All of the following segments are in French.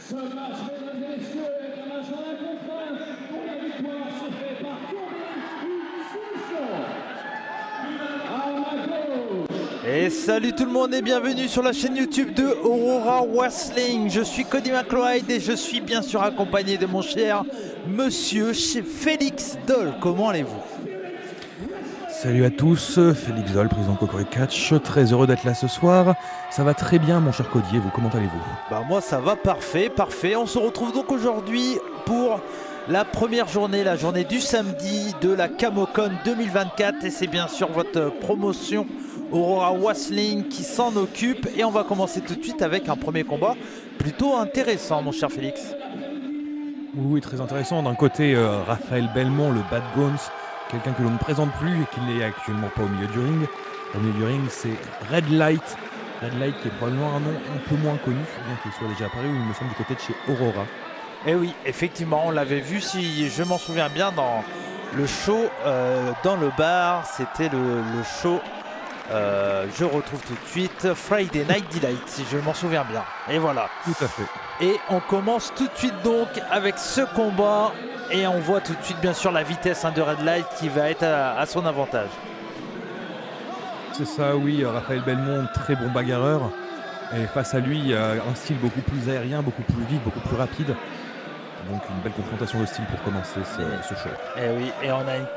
Ce match, mesdames et messieurs, est un match en un contre un, dont la victoire se fait par combien une soumission. À ma gauche. Et salut tout le monde et bienvenue sur la chaîne YouTube de Aurora Wrestling. Je suis Cody McLeod et je suis bien sûr accompagné de mon cher monsieur Félix Doll. Comment allez-vous? Salut à tous, Félix Doll, président de Cocorico Catch, très heureux d'être là ce soir. Ça va très bien mon cher Cody, et vous, comment allez-vous? Bah moi ça va parfait. On se retrouve donc aujourd'hui pour la première journée, la journée du samedi de la Camocon 2024. Et c'est bien sûr votre promotion Aurora Wrestling qui s'en occupe. Et on va commencer tout de suite avec un premier combat plutôt intéressant mon cher Félix. Oui, très intéressant. D'un côté, Raphaël Belmont, le Bad Bones, quelqu'un que l'on ne présente plus et qui n'est actuellement pas au milieu du ring. Au milieu du ring, c'est Red Light. Red Light qui est probablement un nom un peu moins connu, bien qu'il soit déjà apparu, il me semble, du côté de chez Aurora. Et oui, effectivement, on l'avait vu, si je m'en souviens bien, dans le show dans le bar. C'était le show, je retrouve tout de suite, Friday Night Delight, si je m'en souviens bien. Et voilà. Tout à fait. Et on commence tout de suite donc avec ce combat. Et on voit tout de suite bien sûr la vitesse de Red Light qui va être à son avantage. C'est ça, oui, Raphaël Belmont, très bon bagarreur. Et face à lui, un style beaucoup plus aérien, beaucoup plus vif, beaucoup plus rapide. Donc une belle confrontation de style pour commencer ce show. Et oui, et on a une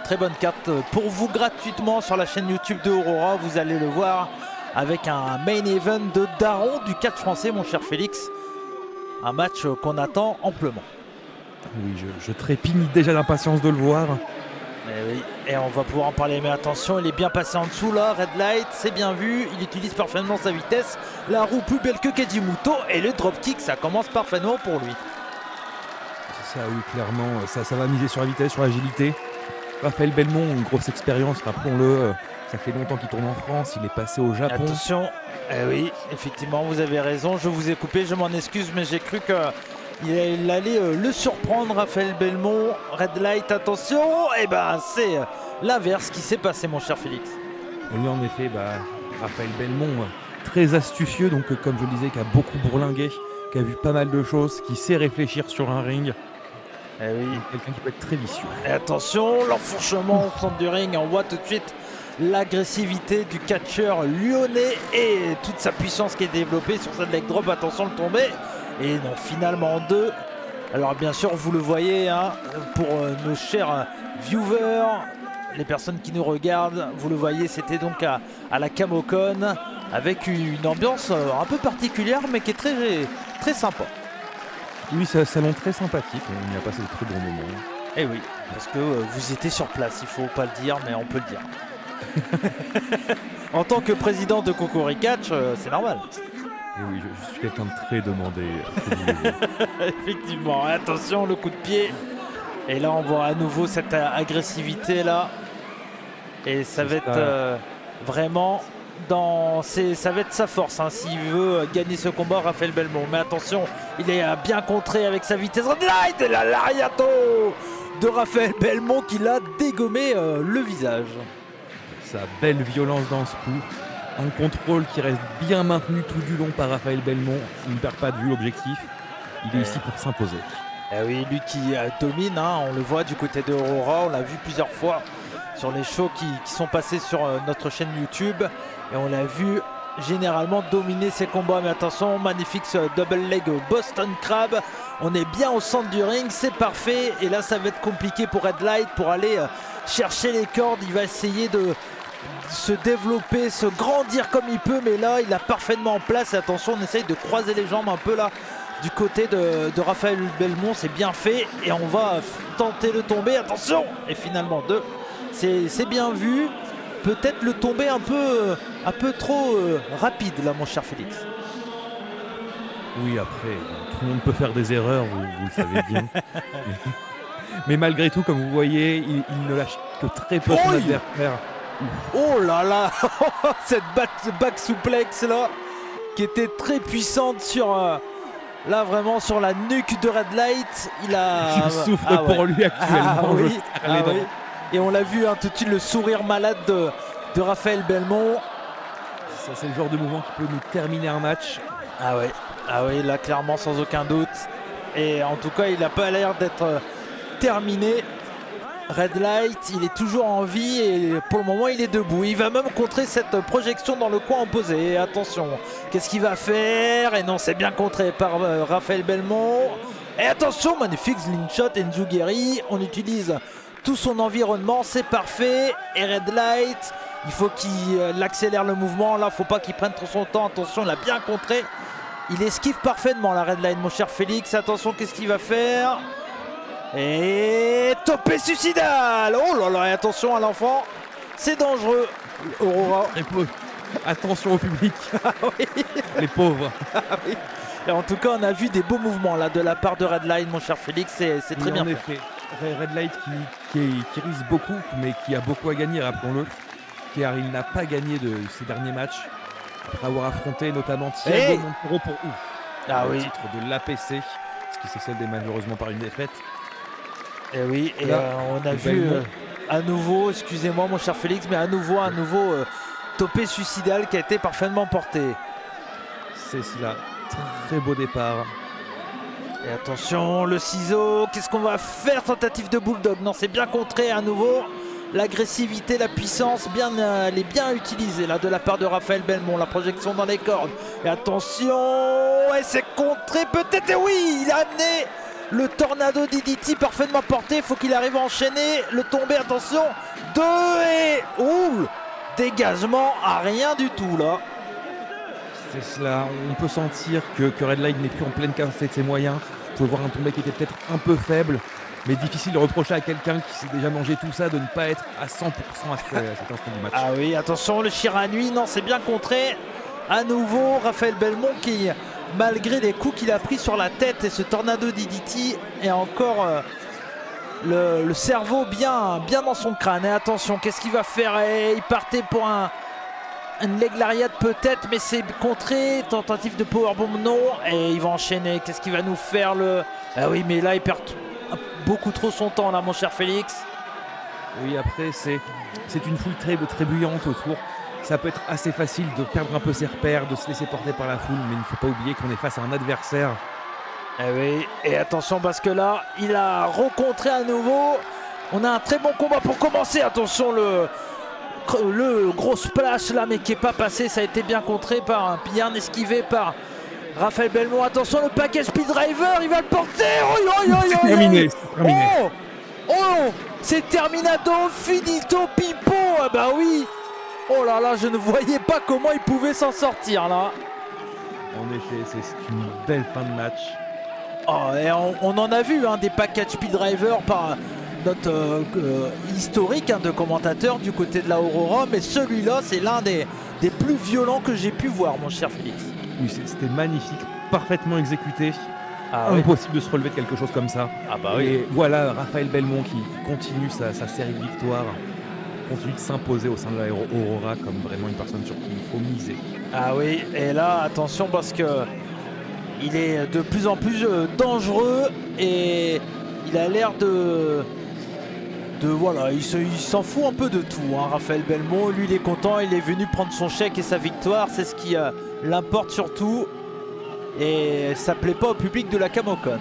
très bonne carte pour vous gratuitement sur la chaîne YouTube de Aurora. Vous allez le voir avec un main event de Daron du 4 français, mon cher Félix. Un match qu'on attend amplement. Oui, je trépigne déjà d'impatience de le voir. Et oui, et on va pouvoir en parler, mais attention, il est bien passé en dessous là, Red Light, c'est bien vu, il utilise parfaitement sa vitesse, la roue plus belle que Kejimuto, et le dropkick, ça commence parfaitement pour lui. C'est ça, oui, clairement, ça va miser sur la vitesse, sur l'agilité. Raphaël Belmont, une grosse expérience, rappelons-le, ça fait longtemps qu'il tourne en France, il est passé au Japon. Attention, oui, effectivement, vous avez raison, je vous ai coupé, je m'en excuse, mais j'ai cru que... il allait le surprendre, Raphaël Belmont. Red Light, attention. Et ben c'est l'inverse qui s'est passé, mon cher Félix. Oui, en effet, Raphaël Belmont, très astucieux, donc comme je le disais, qui a beaucoup bourlingué, qui a vu pas mal de choses, qui sait réfléchir sur un ring. Et oui. Quelqu'un qui peut être très vicieux. Et attention, l'enfourchement au centre du ring. On voit tout de suite l'agressivité du catcheur lyonnais et toute sa puissance qui est développée sur cette leg drop. Attention, le tombé. Et non, finalement en deux. Alors bien sûr, vous le voyez, pour nos chers viewers, les personnes qui nous regardent, vous le voyez, c'était donc à la Camocon avec une ambiance un peu particulière, mais qui est très, très sympa. Oui, c'est un salon très sympathique, on y a passé de très bons moments. Et oui, parce que vous étiez sur place, il faut pas le dire, mais on peut le dire. En tant que président de Cocorico Catch, c'est normal. Et oui, je suis quelqu'un de très demandé. Effectivement, attention, le coup de pied. Et là, on voit à nouveau cette agressivité là. Et ça va être vraiment ça va être sa force s'il veut gagner ce combat, Raphaël Belmont. Mais attention, il est bien contré avec sa vitesse. Red Light et la lariato de Raphaël Belmont qui l'a dégommé le visage. Sa belle violence dans ce coup. Un contrôle qui reste bien maintenu tout du long par Raphaël Belmont. Il ne perd pas de vue l'objectif. Il est ici pour s'imposer. Et oui, lui qui domine, on le voit du côté de Aurora. On l'a vu plusieurs fois sur les shows qui sont passés sur notre chaîne YouTube. Et on l'a vu généralement dominer ses combats. Mais attention, magnifique double leg Boston Crab. On est bien au centre du ring, c'est parfait. Et là, ça va être compliqué pour Red Light pour aller chercher les cordes. Il va essayer de se développer, se grandir comme il peut, mais là il a parfaitement en place. Et attention, on essaye de croiser les jambes un peu là du côté de Raphaël Belmont, c'est bien fait et on va tenter le tomber, attention, et finalement deux, c'est bien vu. Peut-être le tomber un peu trop rapide là, mon cher Félix. Oui, après tout le monde peut faire des erreurs, vous le savez bien. Mais malgré tout, comme vous voyez, il ne lâche que très peu son adversaire. Oh là là, cette back suplex là qui était très puissante sur là vraiment sur la nuque de Red Light. Je souffre pour lui actuellement. Oui. Et on l'a vu tout de suite, le sourire malade de Raphaël Belmont. Ça, c'est le genre de mouvement qui peut nous terminer un match. Ah oui, là clairement sans aucun doute. Et en tout cas, il n'a pas l'air d'être terminé. Red Light, il est toujours en vie et pour le moment il est debout. Il va même contrer cette projection dans le coin opposé. Et attention, qu'est-ce qu'il va faire? Et non, c'est bien contré par Raphaël Belmont. Et attention, magnifique slingshot Enzuguri. On utilise tout son environnement, c'est parfait. Et Red Light, il faut qu'il accélère le mouvement. Là, il ne faut pas qu'il prenne trop son temps. Attention, il a bien contré. Il esquive parfaitement la Red Light, mon cher Félix. Attention, qu'est-ce qu'il va faire? Et topé suicidal. Oh là là, et attention à l'enfant, c'est dangereux. Aurora. Attention au public. Ah oui. Les pauvres. Ah oui. Et en tout cas, on a vu des beaux mouvements là de la part de Red Light, mon cher Félix. C'est très bien fait. En effet, Red Light qui risque beaucoup, mais qui a beaucoup à gagner, rappelons-le, car il n'a pas gagné de ses derniers matchs après avoir affronté notamment Thiago Montero pour le titre de l'APC, ce qui s'est soldé malheureusement par une défaite. Et oui, et là, on a vu à nouveau, excusez-moi mon cher Félix, mais à nouveau topé suicidal qui a été parfaitement porté. C'est cela, très beau départ. Et attention, le ciseau, qu'est-ce qu'on va faire? Tentative de bulldog, non, c'est bien contré à nouveau. L'agressivité, la puissance, elle est bien utilisée là de la part de Raphaël Belmont. La projection dans les cordes. Et attention, et c'est contré peut-être, et oui, il a amené le tornado DDT parfaitement porté. Il faut qu'il arrive à enchaîner le tombé. Attention, 2 et dégagement à rien du tout là. C'est cela, on peut sentir que Red Light n'est plus en pleine capacité de ses moyens. On peut voir un tombé qui était peut-être un peu faible, mais difficile de reprocher à quelqu'un qui s'est déjà mangé tout ça de ne pas être à 100% à cet instant du match. Ah oui, attention, le Shiranui, non, c'est bien contré. À nouveau, Raphaël Belmont qui, malgré les coups qu'il a pris sur la tête et ce tornado DDT, est encore le cerveau bien dans son crâne. Et attention, qu'est-ce qu'il va faire? Et il partait pour une leg lariat peut-être, mais c'est contré. Tentative de powerbomb, non. Et il va enchaîner. Qu'est-ce qu'il va nous faire Ah oui, mais là, il perd beaucoup trop son temps, là, mon cher Félix. Oui, après, c'est une foule très bruyante autour. Ça peut être assez facile de perdre un peu ses repères, de se laisser porter par la foule, mais il ne faut pas oublier qu'on est face à un adversaire. Eh oui, et attention parce que là, il a rencontré à nouveau. On a un très bon combat pour commencer. Attention, le gros splash là, mais qui n'est pas passé. Ça a été bien contré bien esquivé par Raphaël Belmont. Attention, le package speed driver, il va le porter. Terminé. Oh, c'est terminado, finito, pipo. Ah bah oui. Oh là là, je ne voyais pas comment il pouvait s'en sortir là. En effet, c'est une belle fin de match. Oh, et on en a vu des package speed driver par notre historique de commentateurs du côté de la Aurora, mais celui-là c'est l'un des plus violents que j'ai pu voir, mon cher Félix. Oui, c'était magnifique, parfaitement exécuté. Impossible de se relever de quelque chose comme ça. Et voilà Raphaël Belmont qui continue sa série de victoires, continue de s'imposer au sein de la Aurora comme vraiment une personne sur qui il faut miser. Ah oui, et là attention parce que il est de plus en plus dangereux et il a l'air voilà, il s'en fout un peu de tout, Raphaël Belmont. Lui il est content, il est venu prendre son chèque et sa victoire, c'est ce qui l'importe surtout. Et ça plaît pas au public de la Camocon.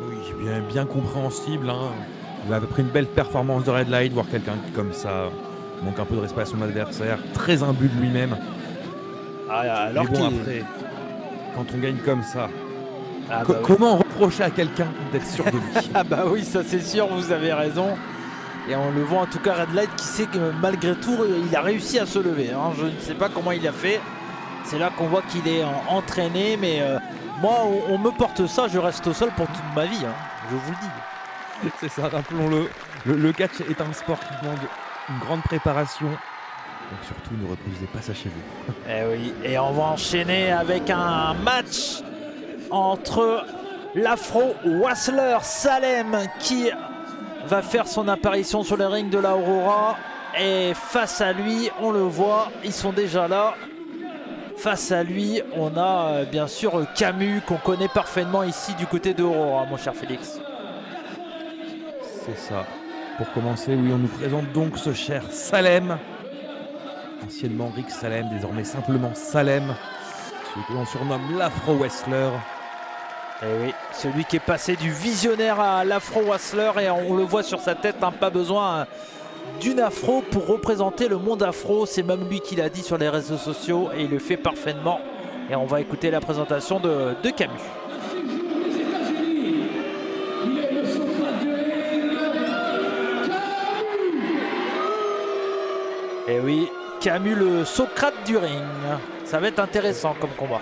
Oui, bien compréhensible. Il avait pris une belle performance de Red Light, voir quelqu'un qui comme ça manque un peu de respect à son adversaire, très imbu de lui-même. Alors après, quand on gagne comme ça, comment reprocher à quelqu'un d'être sûr de lui? Ah bah oui, ça c'est sûr, vous avez raison. Et on le voit en tout cas Red Light qui sait que malgré tout il a réussi à se lever. Je ne sais pas comment il a fait. C'est là qu'on voit qu'il est entraîné, mais moi on me porte ça, je reste au sol pour toute ma vie, je vous le dis. C'est ça, rappelons-le. Le catch est un sport qui demande une grande préparation. Donc surtout ne reproduisez pas ça chez vous. Eh oui, et on va enchaîner avec un match entre l'Afro Wassler Salem qui va faire son apparition sur le ring de la Aurora. Et face à lui, on le voit, ils sont déjà là. Face à lui, on a bien sûr Camus qu'on connaît parfaitement ici du côté de Aurora, mon cher Félix. C'est ça. Pour commencer, oui, on nous présente donc ce cher Salem. Anciennement Rick Salem, désormais simplement Salem. celui que l'on surnomme l'Afro-Wrestler. Et oui, celui qui est passé du visionnaire à l'Afro-Wrestler, et on le voit sur sa tête, hein, pas besoin d'une afro pour représenter le monde afro. C'est même lui qui l'a dit sur les réseaux sociaux et il le fait parfaitement. Et on va écouter la présentation de Camus. Le séjour des États-Unis. Il est le Socrate du ring. Camus. Et oui, Camus, le Socrate du ring. Ça va être intéressant comme combat.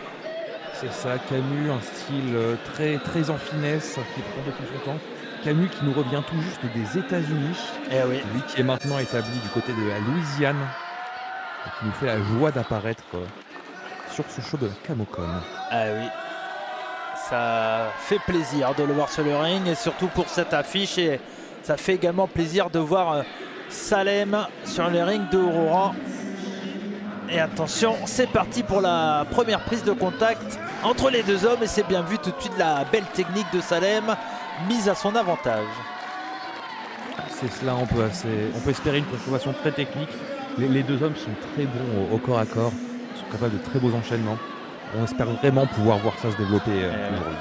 C'est ça, Camus, un style très, très en finesse, qui prend beaucoup son temps. Camus qui nous revient tout juste des États-Unis. Et oui. Lui qui est maintenant établi du côté de la Louisiane. Et qui nous fait la joie d'apparaître sur ce show de la Camocon. Ah oui. Ça fait plaisir de le voir sur le ring et surtout pour cette affiche. Et ça fait également plaisir de voir Salem sur le ring de Aurora. Et attention, c'est parti pour la première prise de contact entre les deux hommes. Et c'est bien vu tout de suite la belle technique de Salem mise à son avantage. C'est cela, on peut espérer une confrontation très technique. Les deux hommes sont très bons au corps à corps, sont capables de très beaux enchaînements. On espère vraiment pouvoir voir ça se développer aujourd'hui.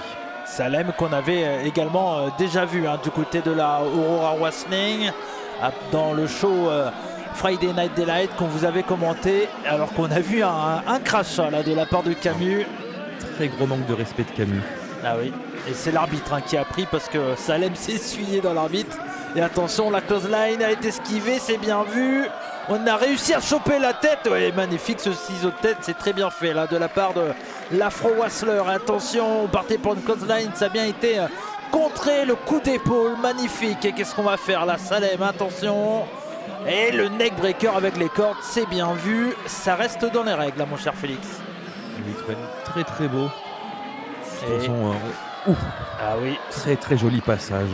Salem qu'on avait également déjà vu du côté de la Aurora Wrestling dans le show Friday Night Delight qu'on vous avait commenté, alors qu'on a vu un crachat là de la part de Camus. Très gros manque de respect de Camus. Ah oui, et c'est l'arbitre qui a pris parce que Salem s'est essuyé dans l'arbitre. Et attention, la close line a été esquivée, c'est bien vu. On a réussi à choper la tête. Ouais, magnifique ce ciseau de tête, c'est très bien fait là de la part de l'Afro-Wrestler. Attention, on partait pour une close line, ça a bien été contré, le coup d'épaule, magnifique. Et qu'est-ce qu'on va faire là, Salem, attention. Et le neck breaker avec les cordes, c'est bien vu. Ça reste dans les règles, là, mon cher Félix. Il est très très beau. De toute façon, ah oui, très très joli passage.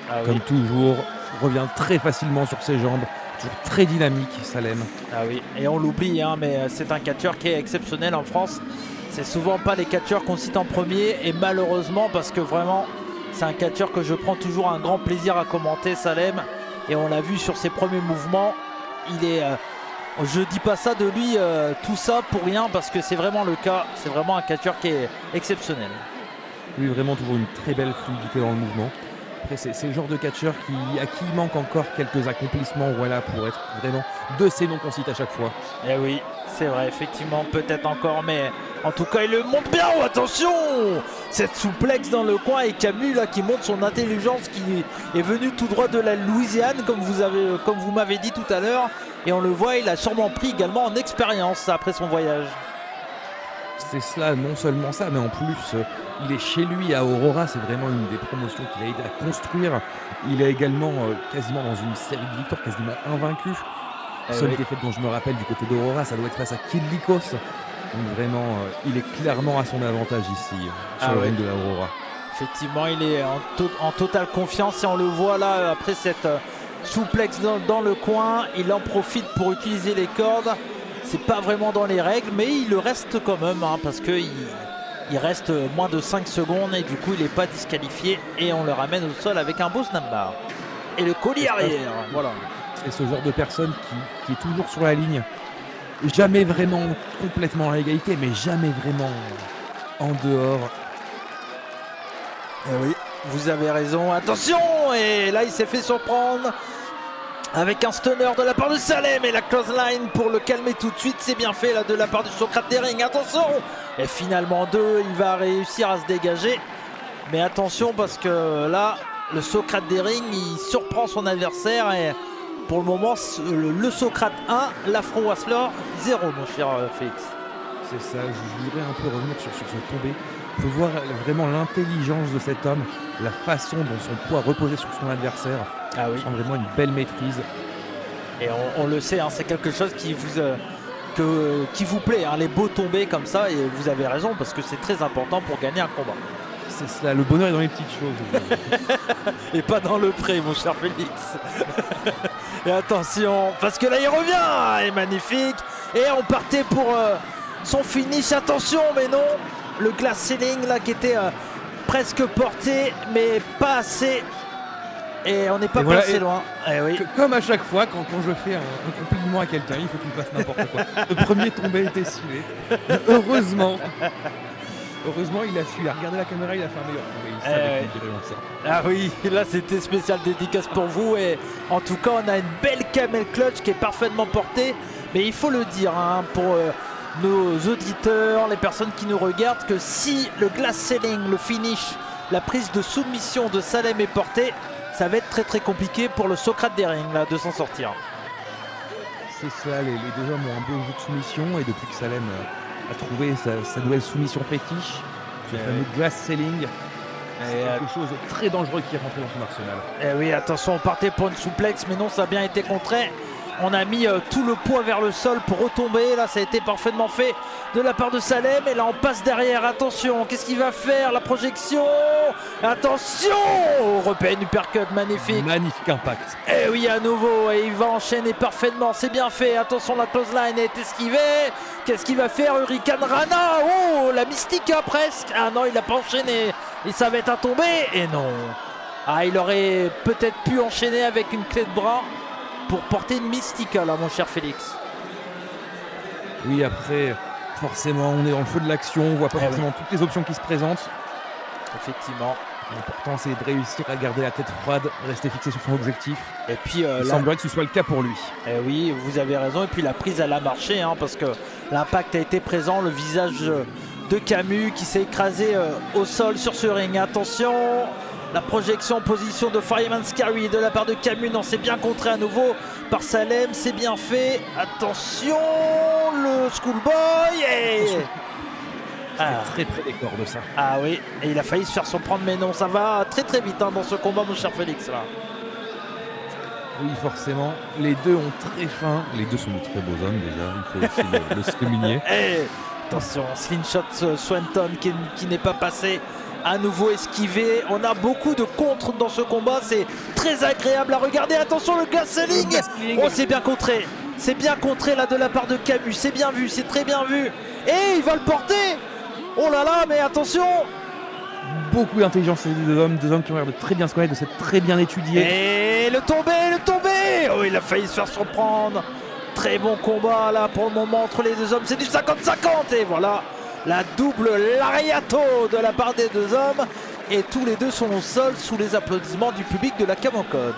ah Comme oui. toujours, revient très facilement sur ses jambes. Toujours très dynamique, Salem. Ah oui, et on l'oublie, mais c'est un catcheur qui est exceptionnel en France. C'est souvent pas les catcheurs qu'on cite en premier, et malheureusement, parce que vraiment, c'est un catcheur que je prends toujours un grand plaisir à commenter, Salem. Et on l'a vu sur ses premiers mouvements. Il est, je dis pas ça de lui, tout ça pour rien, parce que c'est vraiment le cas. C'est vraiment un catcheur qui est exceptionnel. Lui, vraiment toujours une très belle fluidité dans le mouvement. Après, c'est le genre de catcheur à qui il manque encore quelques accomplissements, voilà, pour être vraiment de ces noms qu'on cite à chaque fois. Eh oui, c'est vrai, effectivement, peut-être encore, mais en tout cas, il le monte bien. Oh, attention, cette souplexe dans le coin, et Camus là qui montre son intelligence, qui est venu tout droit de la Louisiane, comme vous m'avez dit tout à l'heure, et on le voit, il a sûrement pris également en expérience après son voyage. C'est cela, non seulement ça, mais en plus, il est chez lui à Aurora, c'est vraiment une des promotions qu'il a aidé à construire. Il est également quasiment dans une série de victoires, quasiment invaincu. Seule défaite dont je me rappelle du côté d'Aurora, ça doit être face à Kid Lycos. Donc vraiment, il est clairement à son avantage ici, sur le ring de l'Aurora. Effectivement, il est en totale confiance, et on le voit là, après cette souplexe dans le coin, il en profite pour utiliser les cordes. C'est pas vraiment dans les règles, mais il le reste quand même, parce qu'il reste moins de 5 secondes et du coup il n'est pas disqualifié, et on le ramène au sol avec un beau snapbar. Et le collier arrière, voilà. C'est ce genre de personne qui est toujours sur la ligne. Jamais vraiment complètement à l'égalité, mais jamais vraiment en dehors. Et oui, vous avez raison, attention. Et là il s'est fait surprendre avec un stunner de la part de Salem, et la close line pour le calmer tout de suite, c'est bien fait là de la part du Socrate des rings, attention. Et finalement il va réussir à se dégager, mais attention parce que là le Socrate des rings il surprend son adversaire, et pour le moment le Socrate 1, l'Afro-Wrestler 0, mon cher Félix. C'est ça, je voudrais un peu revenir sur ce tombé. On peut voir vraiment l'intelligence de cet homme, la façon dont son poids reposait sur son adversaire. Ah oui. C'est vraiment une belle maîtrise. Et on le sait, c'est quelque chose qui vous plaît, les beaux tombés comme ça, et vous avez raison parce que c'est très important pour gagner un combat. C'est cela, le bonheur est dans les petites choses. Et pas dans le pré, mon cher Félix. Et attention, parce que là il revient, et magnifique. Et on partait pour son finish, attention, mais non. Le glass ceiling là qui était presque porté, mais pas assez. et on n'est pas Et voilà, passé et- loin. Eh oui. Comme à chaque fois, quand je fais un compliment à quelqu'un, il faut qu'il fasse n'importe quoi. Le premier tombé était suivi. Heureusement, il a su. Il a regardé la caméra, il a fait un meilleur tombé. Il savait qu'il dirait ça. Ah oui, là c'était spécial dédicace pour vous et en tout cas on a une belle camel clutch qui est parfaitement portée, mais il faut le dire hein, pour nos auditeurs, les personnes qui nous regardent, que si le glass selling, le finish, la prise de soumission de Salem est portée, ça va être très très compliqué pour le Socrate des rings là, de s'en sortir. C'est ça, les deux hommes ont un beau jeu de soumission et depuis que Salem a trouvé sa nouvelle soumission fétiche, ce fameux glass selling, c'est quelque chose de très dangereux qui est rentré dans son arsenal. Eh oui, attention, on partait pour une souplex, mais non, ça a bien été contré. On a mis tout le poids vers le sol pour retomber. Là, ça a été parfaitement fait de la part de Salem. Et là, on passe derrière. Attention, qu'est-ce qu'il va faire? La projection. Attention, Européenne uppercut, magnifique. Magnifique impact. Et oui, à nouveau, et il va enchaîner parfaitement. C'est bien fait. Attention, la close line est esquivée. Qu'est-ce qu'il va faire? Hurricane Rana. Oh, la Mystica presque. Ah non, il n'a pas enchaîné. Et ça va être un tombé. Et non. Ah, il aurait peut-être pu enchaîner avec une clé de bras pour porter une Mystica là, mon cher Félix. Oui, après, forcément, on est dans le feu de l'action, on voit pas forcément toutes les options qui se présentent. Effectivement. L'important, c'est de réussir à garder la tête froide, rester fixé sur son objectif. Et puis, Il semblerait que ce soit le cas pour lui. Eh oui, vous avez raison. Et puis la prise, elle a marché, hein, parce que l'impact a été présent. Le visage de Camus qui s'est écrasé au sol sur ce ring. Attention, la projection en position de Fireman's Carry de la part de Camus. Non, c'est bien contré à nouveau par Salem. C'est bien fait. Attention, le Schoolboy. Et... Très près des cordes, ça. Ah oui, et il a failli se faire surprendre, mais non, ça va très très vite hein, dans ce combat, mon cher Félix. Là. Oui, forcément. Les deux ont très faim. Les deux sont de très beaux hommes, déjà. Il faut aussi le souligner. Attention, slingshot Swanton qui n'est pas passé. À nouveau esquivé. On a beaucoup de contres dans ce combat. C'est très agréable à regarder. Attention, le glass selling. Oh, c'est bien contré. C'est bien contré là de la part de Camus. C'est bien vu, c'est très bien vu. Et il va le porter. Oh là là, mais attention. Beaucoup d'intelligence, les deux hommes qui ont l'air de très bien se connaître, de s'être très bien étudiés. Et le tombé. Oh, il a failli se faire surprendre. Très bon combat là pour le moment entre les deux hommes. C'est du 50-50. Et voilà, la double lariato de la part des deux hommes. Et tous les deux sont au sol sous les applaudissements du public de la Camocon.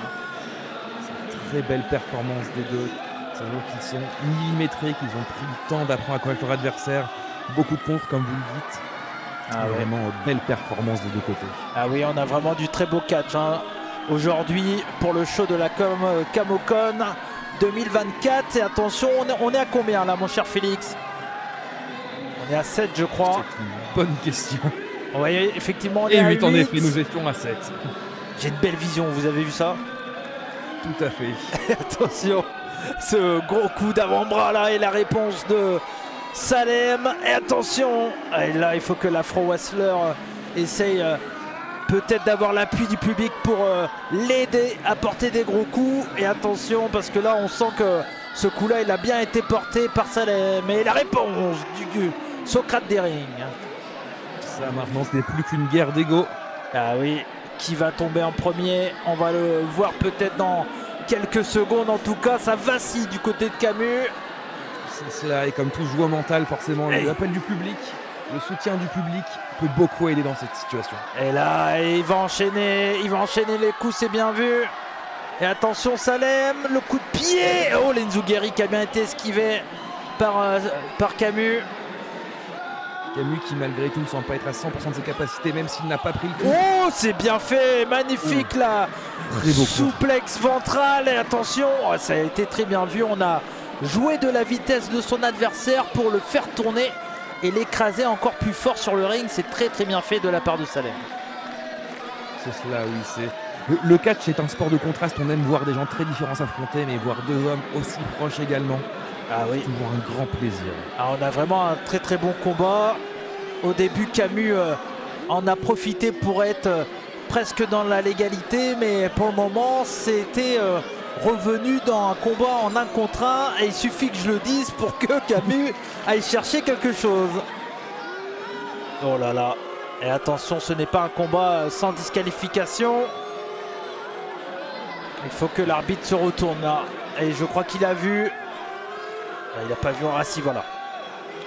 Très belle performance des deux. Ça veut dire qu'ils sont millimétrés, qu'ils ont pris le temps d'apprendre à connaître leur adversaire. Beaucoup de contres, comme vous le dites. Vraiment belle performance des deux côtés. Ah oui, on a vraiment du très beau catch hein. Aujourd'hui pour le show de la Camocon 2024. Et attention, on est à combien là, mon cher Félix? On est à 7, je crois. C'est une bonne question. Oui, effectivement, on est Et à 8 en 8. effet, nous étions à 7. J'ai une belle vision, vous avez vu ça? Tout à fait. Attention, ce gros coup d'avant-bras là et la réponse de Salem. Et attention, et là il faut que l'Afro-Wrestler essaye peut-être d'avoir l'appui du public pour l'aider à porter des gros coups. Et attention, parce que là on sent que ce coup-là il a bien été porté par Salem. Et la réponse du Socrate des rings. Ça maintenant, ce n'est plus qu'une guerre d'ego. Ah oui, qui va tomber en premier? On va le voir peut-être dans quelques secondes. En tout cas, ça vacille du côté de Camus. C'est cela, et comme tout se joue au mental, forcément, l'appel du public, le soutien du public peut beaucoup aider dans cette situation. Et là, il va enchaîner les coups, c'est bien vu. Et attention, Salem, le coup de pied. Oh, l'Enzugeri qui a bien été esquivé par Camus. Camus qui, malgré tout, ne semble pas être à 100% de ses capacités, même s'il n'a pas pris le coup. Oh, c'est bien fait, magnifique là. Très beau coup. Souplex ventral, et attention, ça a été très bien vu. On a joué de la vitesse de son adversaire pour le faire tourner et l'écraser encore plus fort sur le ring. C'est très très bien fait de la part de Salem. C'est cela, oui. Le catch est un sport de contraste. On aime voir des gens très différents s'affronter, mais voir deux hommes aussi proches également. Ah oui. C'est toujours un grand plaisir. Alors, on a vraiment un très très bon combat. Au début, Camus en a profité pour être presque dans la légalité, mais pour le moment, c'était revenu dans un combat en 1 contre 1. Et il suffit que je le dise pour que Camus aille chercher quelque chose. Oh là là. Et attention, ce n'est pas un combat sans disqualification. Il faut que l'arbitre se retourne là. Et je crois qu'il a vu. Il n'a pas vu. Ah si, voilà.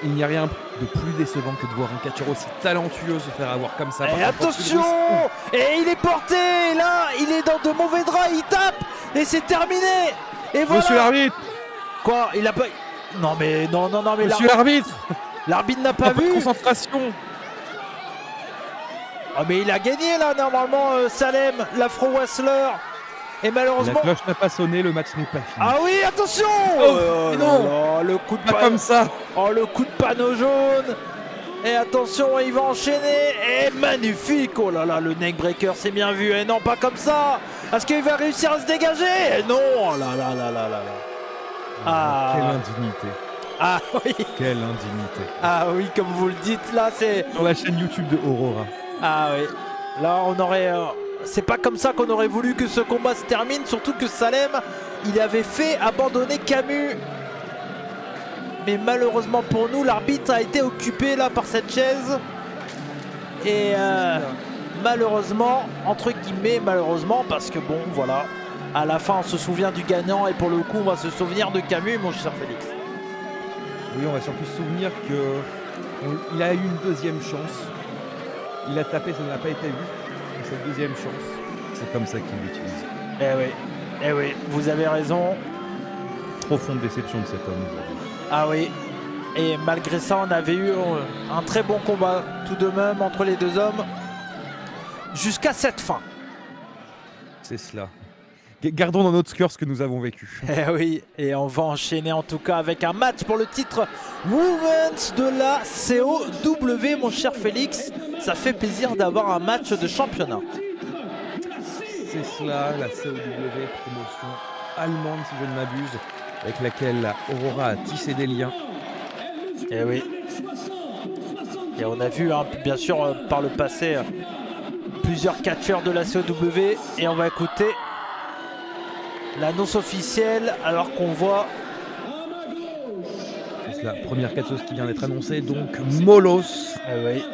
Il n'y a rien de plus décevant que de voir un catcheur aussi talentueux se faire avoir comme ça. Et attention! Et il est porté! Et là, il est dans de mauvais draps, il tape! Et c'est terminé! Et voilà! Monsieur l'arbitre! Quoi? Il a pas. Non mais mais Monsieur l'arbitre! l'arbitre n'a pas vu! Concentration! Ah mais il a gagné là normalement Salem, l'Afro-Wrestler. Et La malheureusement. cloche n'a pas sonné, le match n'est pas fini. Ah oui, attention! mais non! Là, le coup de Pas comme ça! Oh, le coup de panneau jaune. Et attention, il va enchaîner. Et magnifique! Oh là là, le neckbreaker, c'est bien vu. Et non, pas comme ça. Est-ce qu'il va réussir à se dégager? Et non! Oh là là là là là là. Ah. Quelle indignité! Ah oui. Quelle indignité! Ah oui, comme vous le dites, là, c'est. Sur la chaîne YouTube de Aurora. Ah oui. Là, on aurait. C'est pas comme ça qu'on aurait voulu que ce combat se termine. Surtout que Salem, il avait fait abandonner Camus. Mais malheureusement pour nous, l'arbitre a été occupé là par cette chaise. Et malheureusement, entre guillemets, malheureusement, parce que bon, voilà. À la fin, on se souvient du gagnant et pour le coup, on va se souvenir de Camus, mon cher Félix. Oui, on va surtout se souvenir qu'il a eu une deuxième chance. Il a tapé, ça n'a pas été vu. Et cette deuxième chance, c'est comme ça qu'il l'utilise. Eh oui, vous avez raison. Profonde déception de cet homme aujourd'hui. Ah oui. Et malgré ça, on avait eu un très bon combat tout de même entre les deux hommes. Jusqu'à cette fin. C'est cela. Gardons dans notre cœur ce que nous avons vécu. Eh oui, et on va enchaîner en tout cas avec un match pour le titre Women's de la COW, mon cher Félix. Ça fait plaisir d'avoir un match de championnat. C'est cela, la COW, promotion allemande si je ne m'abuse, avec laquelle la Aurora a tissé des liens. Eh oui. Et on a vu, hein, bien sûr, par le passé, plusieurs catcheurs de la COW. Et on va écouter l'annonce officielle alors qu'on voit. C'est la première catcheuse qui vient d'être annoncée, donc Molos. Eh oui.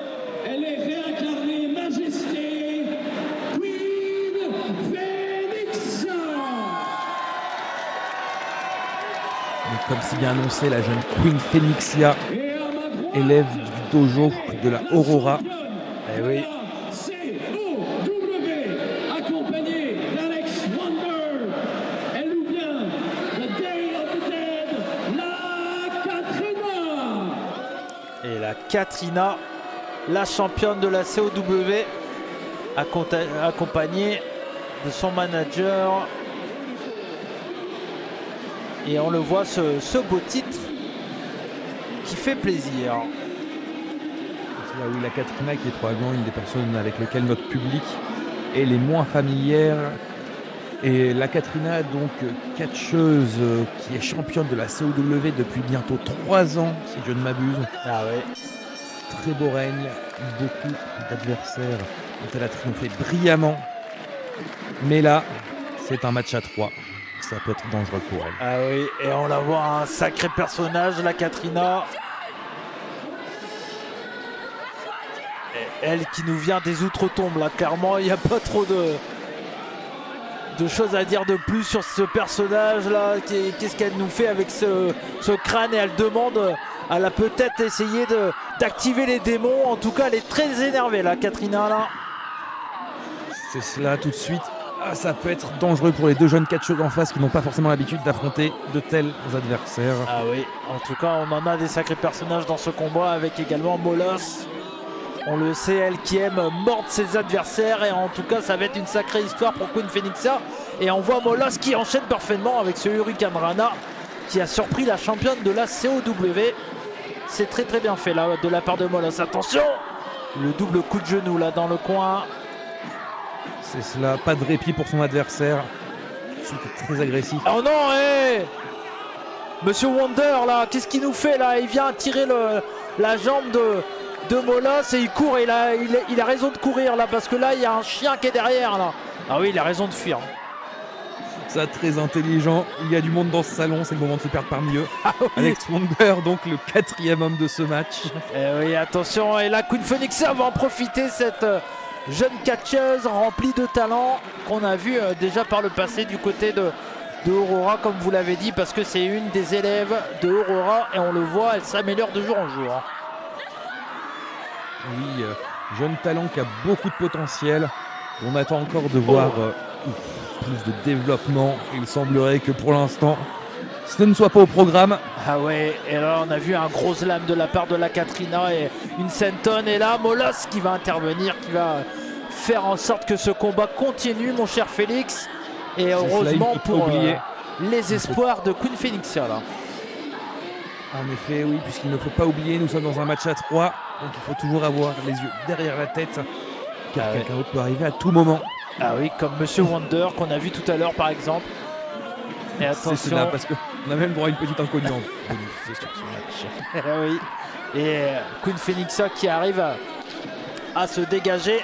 Elle est réincarnée Majesté Queen Phoenix. Donc, comme si bien annoncé, la jeune Queen Phoenixia, élève du dojo de la Aurora. Eh oui. COW, accompagnée d'Alex Wonder. Elle nous vient The Day of the Dead, la Katrina. Et la Katrina, la championne de la COW, accompagnée de son manager. Et on le voit, ce beau titre qui fait plaisir. C'est là où la Katrina, qui est probablement une des personnes avec lesquelles notre public est les moins familières. Et la Katrina, donc catcheuse qui est championne de la COW depuis bientôt 3 ans, si je ne m'abuse. Ah ouais. Très beau règne, beaucoup d'adversaires dont elle a triomphé brillamment. Mais là, c'est un match à 3. Ça peut être dangereux pour elle. Ah oui, et on la voit, un sacré personnage, la Katrina. Et elle qui nous vient des outre-tombes, là, clairement, il n'y a pas trop de choses à dire de plus sur ce personnage-là. Qu'est-ce qu'elle nous fait avec ce crâne? Et elle demande, elle a peut-être essayé d'activer les démons. En tout cas, elle est très énervée, la Katrina, là. C'est cela tout de suite. Ah, ça peut être dangereux pour les deux jeunes catcheurs en face qui n'ont pas forcément l'habitude d'affronter de tels adversaires. Ah oui, en tout cas, on en a des sacrés personnages dans ce combat avec également Molos. On le sait, elle qui aime mordre ses adversaires. Et en tout cas, ça va être une sacrée histoire pour Queen Phoenixia. Et on voit Molos qui enchaîne parfaitement avec ce Hurricane Rana qui a surpris la championne de la COW. C'est très très bien fait là de la part de Molos. Attention, le double coup de genou là dans le coin. C'est cela, pas de répit pour son adversaire. C'était très agressif. Oh non, Monsieur Wonder là, qu'est-ce qu'il nous fait là? Il vient tirer la jambe de Molos et il court. Et il a raison de courir là parce que là il y a un chien qui est derrière là. Ah oui, il a raison de fuir. Ça, très intelligent. Il y a du monde dans ce salon, c'est le moment de se perdre parmi eux. Ah oui. Alex Wonder, donc le 4e homme de ce match. Oui, attention, et là Queen Phoenix va en profiter, cette jeune catcheuse remplie de talent qu'on a vu déjà par le passé du côté de Aurora, comme vous l'avez dit, parce que c'est une des élèves de Aurora et on le voit, elle s'améliore de jour en jour. Oui, jeune talent qui a beaucoup de potentiel. On attend encore de voir plus de développement. Il semblerait que pour l'instant, ce ne soit pas au programme. Ah ouais, et là on a vu un gros slam de la part de la Katrina et une senton, et là Molos qui va intervenir, qui va faire en sorte que ce combat continue, mon cher Félix. Et heureusement pour les espoirs de Queen Phoenixia là. En effet, oui, puisqu'il ne faut pas oublier, nous sommes dans un match à 3, donc il faut toujours avoir les yeux derrière la tête, car quelqu'un d'autre peut arriver à tout moment. Ah oui, comme Monsieur Wonder qu'on a vu tout à l'heure par exemple. Et attention, c'est cela, parce qu'on a même droit à une petite inconnue en bonus sur ce match. Oui. Et Queen Phoenixia qui arrive à se dégager.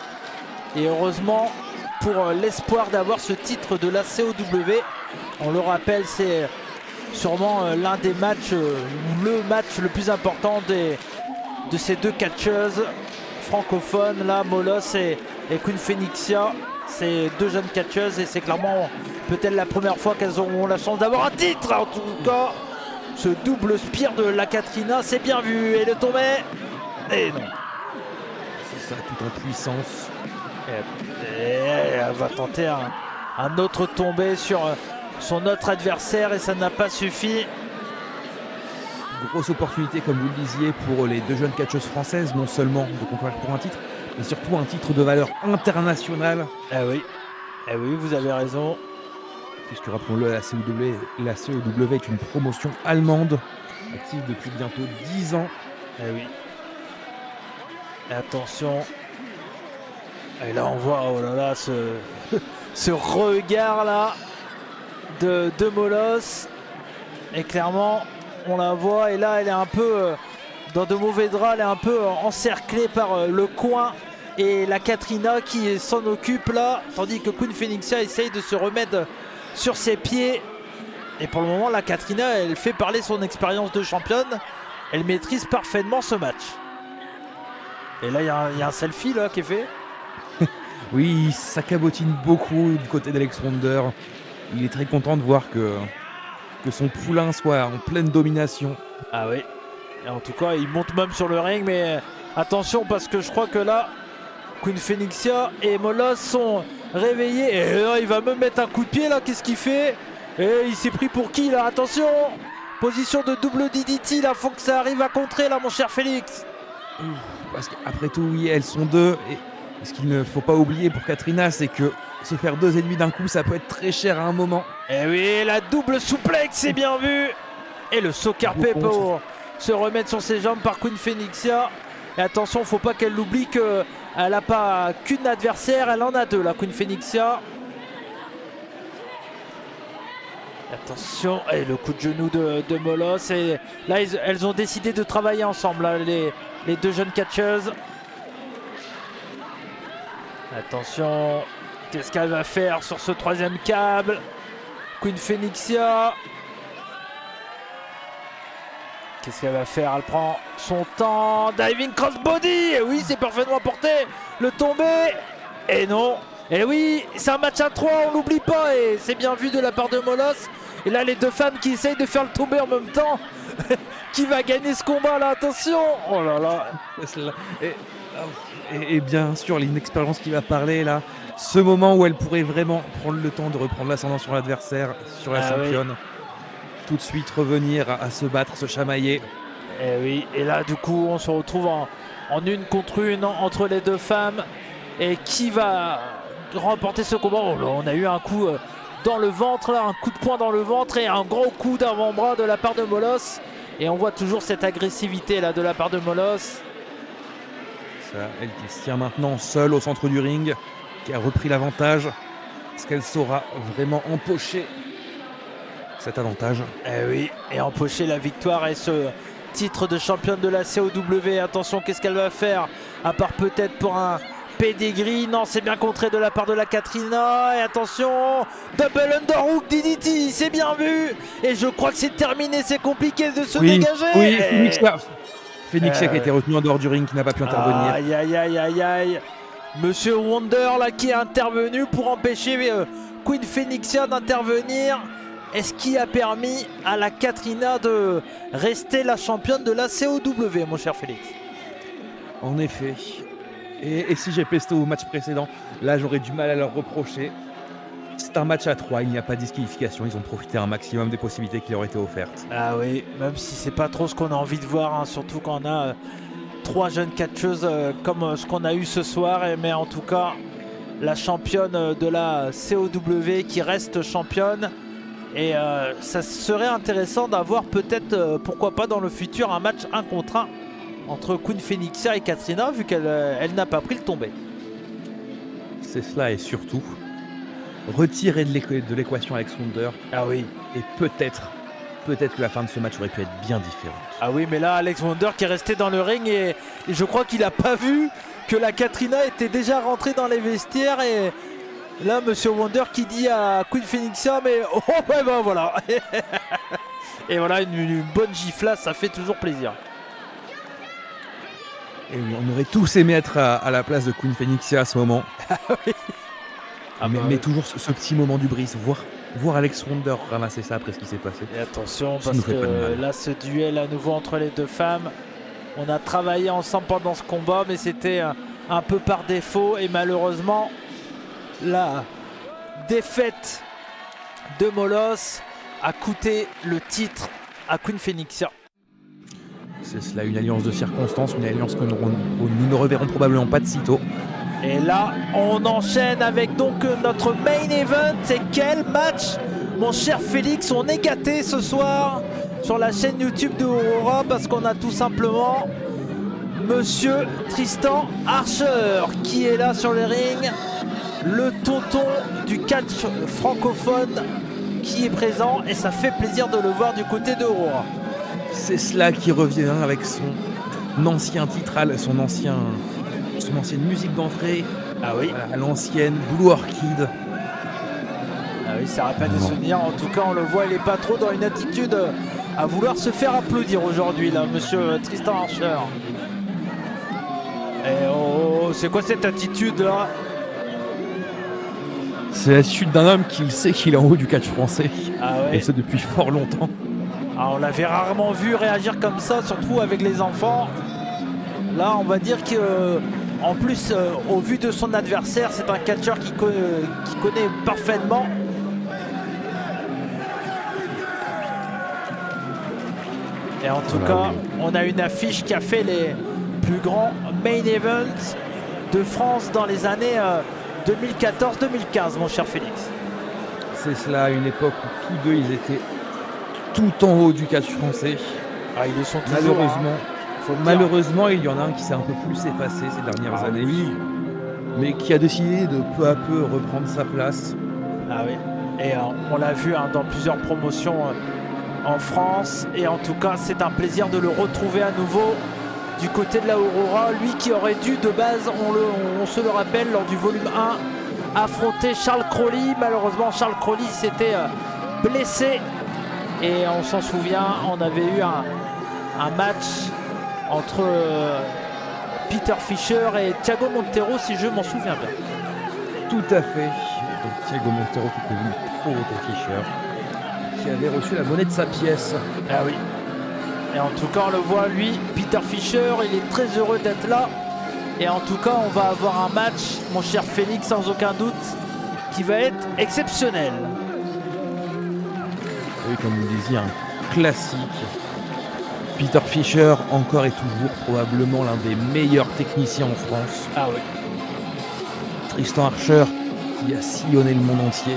Et heureusement pour l'espoir d'avoir ce titre de la COW. On le rappelle, c'est sûrement l'un des matchs, le match le plus important de ces deux catcheuses francophones, là, Molos et Queen Phoenixia. C'est deux jeunes catcheuses et c'est clairement peut-être la première fois qu'elles auront la chance d'avoir un titre. En tout cas, ce double spear de la Katrina, c'est bien vu. Et le tombé, et non. C'est ça, tout en puissance. Et elle va tenter un autre tombé sur son autre adversaire et ça n'a pas suffi. Grosse opportunité, comme vous le disiez, pour les deux jeunes catcheuses françaises, non seulement de concourir pour un titre, mais surtout un titre de valeur internationale. Eh oui, vous avez raison. Puisque, rappelons-le, la COW est une promotion allemande, active depuis bientôt 10 ans. Eh oui. Et attention. Et là, on voit, oh là là, ce regard là de Molos. Et clairement, on la voit. Et là, elle est un peu dans de mauvais draps. Elle est un peu encerclée par le coin. Et la Katrina qui s'en occupe là. Tandis que Queen Phoenixia essaye de se remettre sur ses pieds. Et pour le moment, la Katrina, elle fait parler son expérience de championne. Elle maîtrise parfaitement ce match. Et là, il y a un selfie là qui est fait. Oui, ça cabotine beaucoup du côté d'Alex Wonder. Il est très content de voir que son poulain soit en pleine domination. Ah oui. Et en tout cas, il monte même sur le ring, mais attention parce que je crois que là, Queen Phoenixia et Molos sont réveillés. Et là, il va me mettre un coup de pied là. Qu'est-ce qu'il fait? Et il s'est pris pour qui là? Attention! Position de double DDT là. Faut que ça arrive à contrer là, mon cher Félix. Parce qu'après tout, oui, elles sont deux. Et ce qu'il ne faut pas oublier pour Katrina, c'est que se faire 2 ennemis d'un coup, ça peut être très cher à un moment. Et oui, la double souplex, c'est bien vu. Et le saut carpé pour se remettre sur ses jambes par Queen Phoenixia. Et attention, faut pas qu'elle l'oublie qu'elle n'a pas qu'une adversaire, elle en a deux, la Queen Phoenixia. Attention, et le coup de genou de Molos. Et là, elles ont décidé de travailler ensemble, là, les deux jeunes catcheuses. Attention, qu'est-ce qu'elle va faire sur ce troisième câble? Queen Phoenixia. Qu'est-ce qu'elle va faire? Elle prend son temps. Diving crossbody. Et oui, c'est parfaitement porté. Le tombé. Et non. Et oui, c'est un match à 3, on n'oublie pas. Et c'est bien vu de la part de Molos. Et là, les deux femmes qui essayent de faire le tombé en même temps. Qui va gagner ce combat là? Attention. Oh là là. Et bien sûr, l'inexpérience qui va parler là, ce moment où elle pourrait vraiment prendre le temps de reprendre l'ascendant sur l'adversaire, sur la championne, oui. Tout de suite revenir à se battre, se chamailler. Et oui, et là du coup on se retrouve en une contre une entre les deux femmes. Et qui va remporter ce combat? Oh là, on a eu un coup dans le ventre là, un coup de poing dans le ventre et un gros coup d'avant-bras de la part de Molos. Et on voit toujours cette agressivité là de la part de Molos. Elle qui se tient maintenant seule au centre du ring, qui a repris l'avantage. Est-ce qu'elle saura vraiment empocher cet avantage? Eh oui, et empocher la victoire et ce titre de championne de la COW. Attention, qu'est-ce qu'elle va faire? À part peut-être pour un pedigree. Non, c'est bien contré de la part de la Katrina. Et attention, double underhook DDT, c'est bien vu. Et je crois que c'est terminé, c'est compliqué de se dégager. Oui, Phoenixia qui a été retenu en dehors du ring, qui n'a pas pu intervenir. Aïe. Monsieur Wonder là qui est intervenu pour empêcher Queen Phoenixia d'intervenir. Est-ce qui a permis à la Katrina de rester la championne de la COW, mon cher Félix? En effet. Et si j'ai pesté au match précédent, là j'aurais du mal à leur reprocher. C'est un match à 3, il n'y a pas de disqualification, ils ont profité un maximum des possibilités qui leur étaient offertes. Ah oui, même si c'est pas trop ce qu'on a envie de voir, hein, surtout quand on a 3 jeunes catcheuses comme ce qu'on a eu ce soir, mais en tout cas la championne de la COW qui reste championne. Et ça serait intéressant d'avoir peut-être, pourquoi pas dans le futur, un match 1 contre 1 entre Queen Phoenixia et Katrina, vu qu'elle n'a pas pris le tombé. C'est cela, et surtout retirer de l'équation Alex Wonder. Ah oui. Et peut-être que la fin de ce match aurait pu être bien différente. Ah oui, mais là Alex Wonder qui est resté dans le ring et je crois qu'il n'a pas vu que la Katrina était déjà rentrée dans les vestiaires. Et là Monsieur Wonder qui dit à Queen Phoenixia, mais oh ouais ben voilà. Et voilà, une bonne giflasse, ça fait toujours plaisir. Et oui, on aurait tous aimé être à la place de Queen Phoenixia à ce moment. Oui. Mais toujours ce petit moment du brise, voir Alex Wonder ramasser ça après ce qui s'est passé. Et attention, parce que là ce duel à nouveau entre les deux femmes, on a travaillé ensemble pendant ce combat, mais c'était un peu par défaut, et malheureusement la défaite de Molos a coûté le titre à Queen Phoenixia. C'est cela, une alliance de circonstances, une alliance que nous ne reverrons probablement pas de sitôt. Et là, on enchaîne avec donc notre main event. Et quel match, mon cher Félix. On est gâté ce soir sur la chaîne YouTube de Aurora, parce qu'on a tout simplement Monsieur Tristan Archer qui est là sur les rings. Le tonton du catch francophone qui est présent, et ça fait plaisir de le voir du côté de Aurora. C'est cela qui revient avec son ancien titre, son ancienne musique d'entrée. Ah oui. À l'ancienne Blue Orchid. Ah oui, ça rappelle des souvenirs. En tout cas, on le voit, il n'est pas trop dans une attitude à vouloir se faire applaudir aujourd'hui, là, Monsieur Tristan Archer. Et oh, c'est quoi cette attitude là? C'est l'attitude d'un homme qui sait qu'il est en haut du catch français. Ah ouais. Et ce depuis fort longtemps. Ah, on l'avait rarement vu réagir comme ça, surtout avec les enfants. Là, on va dire qu'en plus, au vu de son adversaire, c'est un catcheur qui connaît parfaitement. Et en tout cas, on a une affiche qui a fait les plus grands main events de France dans les années 2014-2015, mon cher Félix. C'est cela, une époque où tous deux, ils étaient tout en haut du catch français. Ah, ils le sont toujours. Malheureusement, il y en a un qui s'est un peu plus effacé ces dernières années. Oui. Mais qui a décidé de peu à peu reprendre sa place. Ah oui. Et on l'a vu dans plusieurs promotions en France. Et en tout cas, c'est un plaisir de le retrouver à nouveau du côté de la Aurora. Lui qui aurait dû, de base, on se le rappelle, lors du volume 1, affronter Charles Crowley. Malheureusement, Charles Crowley s'était blessé. Et on s'en souvient, on avait eu un match entre Peter Fischer et Thiago Montero, si je m'en souviens bien. Tout à fait. Donc Thiago Montero qui est devenu pro de Fischer, qui avait reçu la monnaie de sa pièce. Ah oui. Et en tout cas, on le voit, lui, Peter Fischer, il est très heureux d'être là. Et en tout cas, on va avoir un match, mon cher Félix, sans aucun doute, qui va être exceptionnel. Oui, comme vous le disiez, un classique. Peter Fischer, encore et toujours probablement l'un des meilleurs techniciens en France. Ah oui. Tristan Archer, qui a sillonné le monde entier,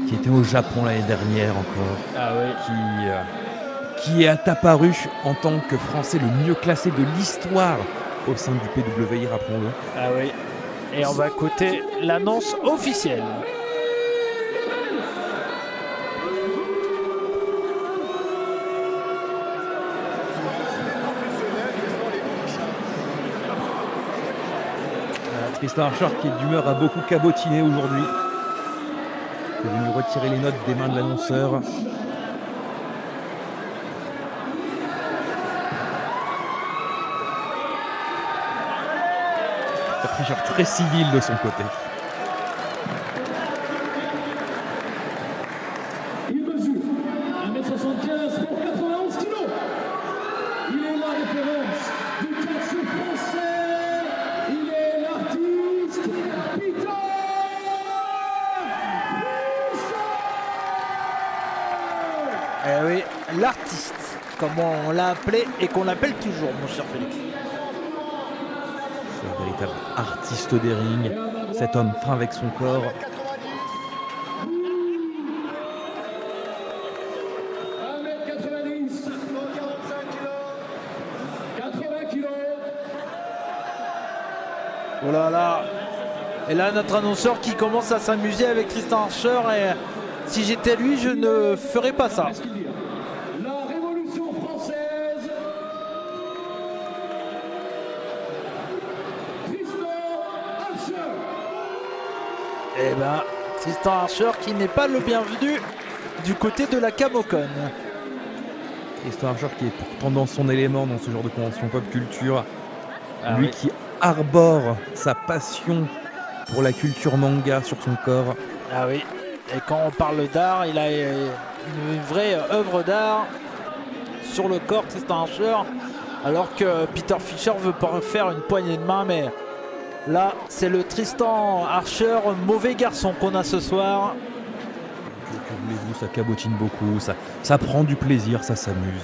qui était au Japon l'année dernière encore. Ah oui. Qui est apparu en tant que Français le mieux classé de l'histoire au sein du PWI, rappelons-le. Ah oui. Et on va écouter l'annonce officielle. Tristan Archer qui est d'humeur à beaucoup cabotiner aujourd'hui. Il est venu retirer les notes des mains de l'annonceur. Peter Fischer très civil de son côté. Il mesure 1m75 pour 91 kg. Il est la référence du catch français. Il est l'artiste Peter Fischer. Eh oui, l'artiste, comme on l'a appelé et qu'on l'appelle toujours, mon cher Félix. C'est un véritable artiste des rings. Cet homme peint avec son corps. 1m90, 80 kg. Oh là là. Et là, notre annonceur qui commence à s'amuser avec Tristan Archer. Et si j'étais lui, je ne ferais pas ça. Qu'est-ce qu'il dit? La Révolution française. Tristan Archer. Eh ben, Tristan Archer qui n'est pas le bienvenu du côté de la Camocon. Tristan Archer qui est pourtant dans son élément dans ce genre de convention pop culture. Ah Lui oui. qui arbore sa passion pour la culture manga sur son corps. Ah oui. Et quand on parle d'art, il a une vraie œuvre d'art sur le corps, Tristan Archer. Alors que Peter Fischer veut pas faire une poignée de main, mais là, c'est le Tristan Archer mauvais garçon qu'on a ce soir. Que voulez-vous, ça cabotine beaucoup, ça prend du plaisir, ça s'amuse.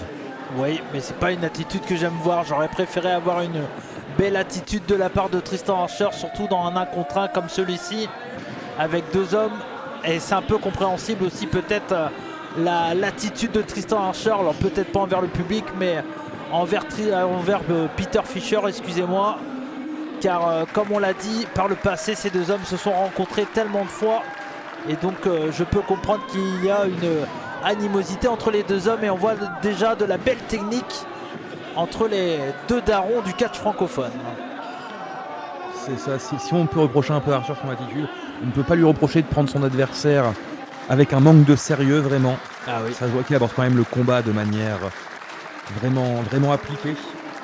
Oui, mais c'est pas une attitude que j'aime voir. J'aurais préféré avoir une belle attitude de la part de Tristan Archer, surtout dans un 1 contre 1 comme celui-ci, avec deux hommes. Et c'est un peu compréhensible aussi peut-être l'attitude de Tristan Archer, alors peut-être pas envers le public, mais envers Peter Fischer, excusez-moi. Car comme on l'a dit, par le passé, ces deux hommes se sont rencontrés tellement de fois. Et donc je peux comprendre qu'il y a une animosité entre les deux hommes. Et on voit déjà de la belle technique entre les deux darons du catch francophone. C'est ça, si on peut reprocher un peu à Archer son attitude, on ne peut pas lui reprocher de prendre son adversaire avec un manque de sérieux, vraiment. Ah oui. Ça se voit qu'il aborde quand même le combat de manière vraiment appliquée.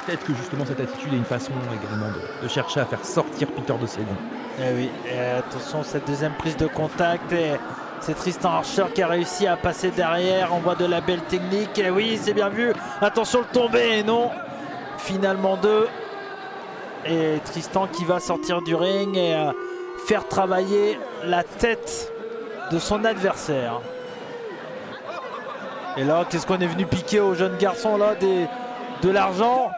Peut-être que justement cette attitude est une façon également de chercher à faire sortir Peter de ses gonds. Eh oui, et attention, cette deuxième prise de contact, et c'est Tristan Archer qui a réussi à passer derrière. On voit de la belle technique, et oui, c'est bien vu. Attention, le tombé, et non. Finalement deux. Et Tristan qui va sortir du ring et faire travailler la tête de son adversaire. Et là, qu'est-ce qu'on est venu piquer aux jeunes garçons là, de l'argent?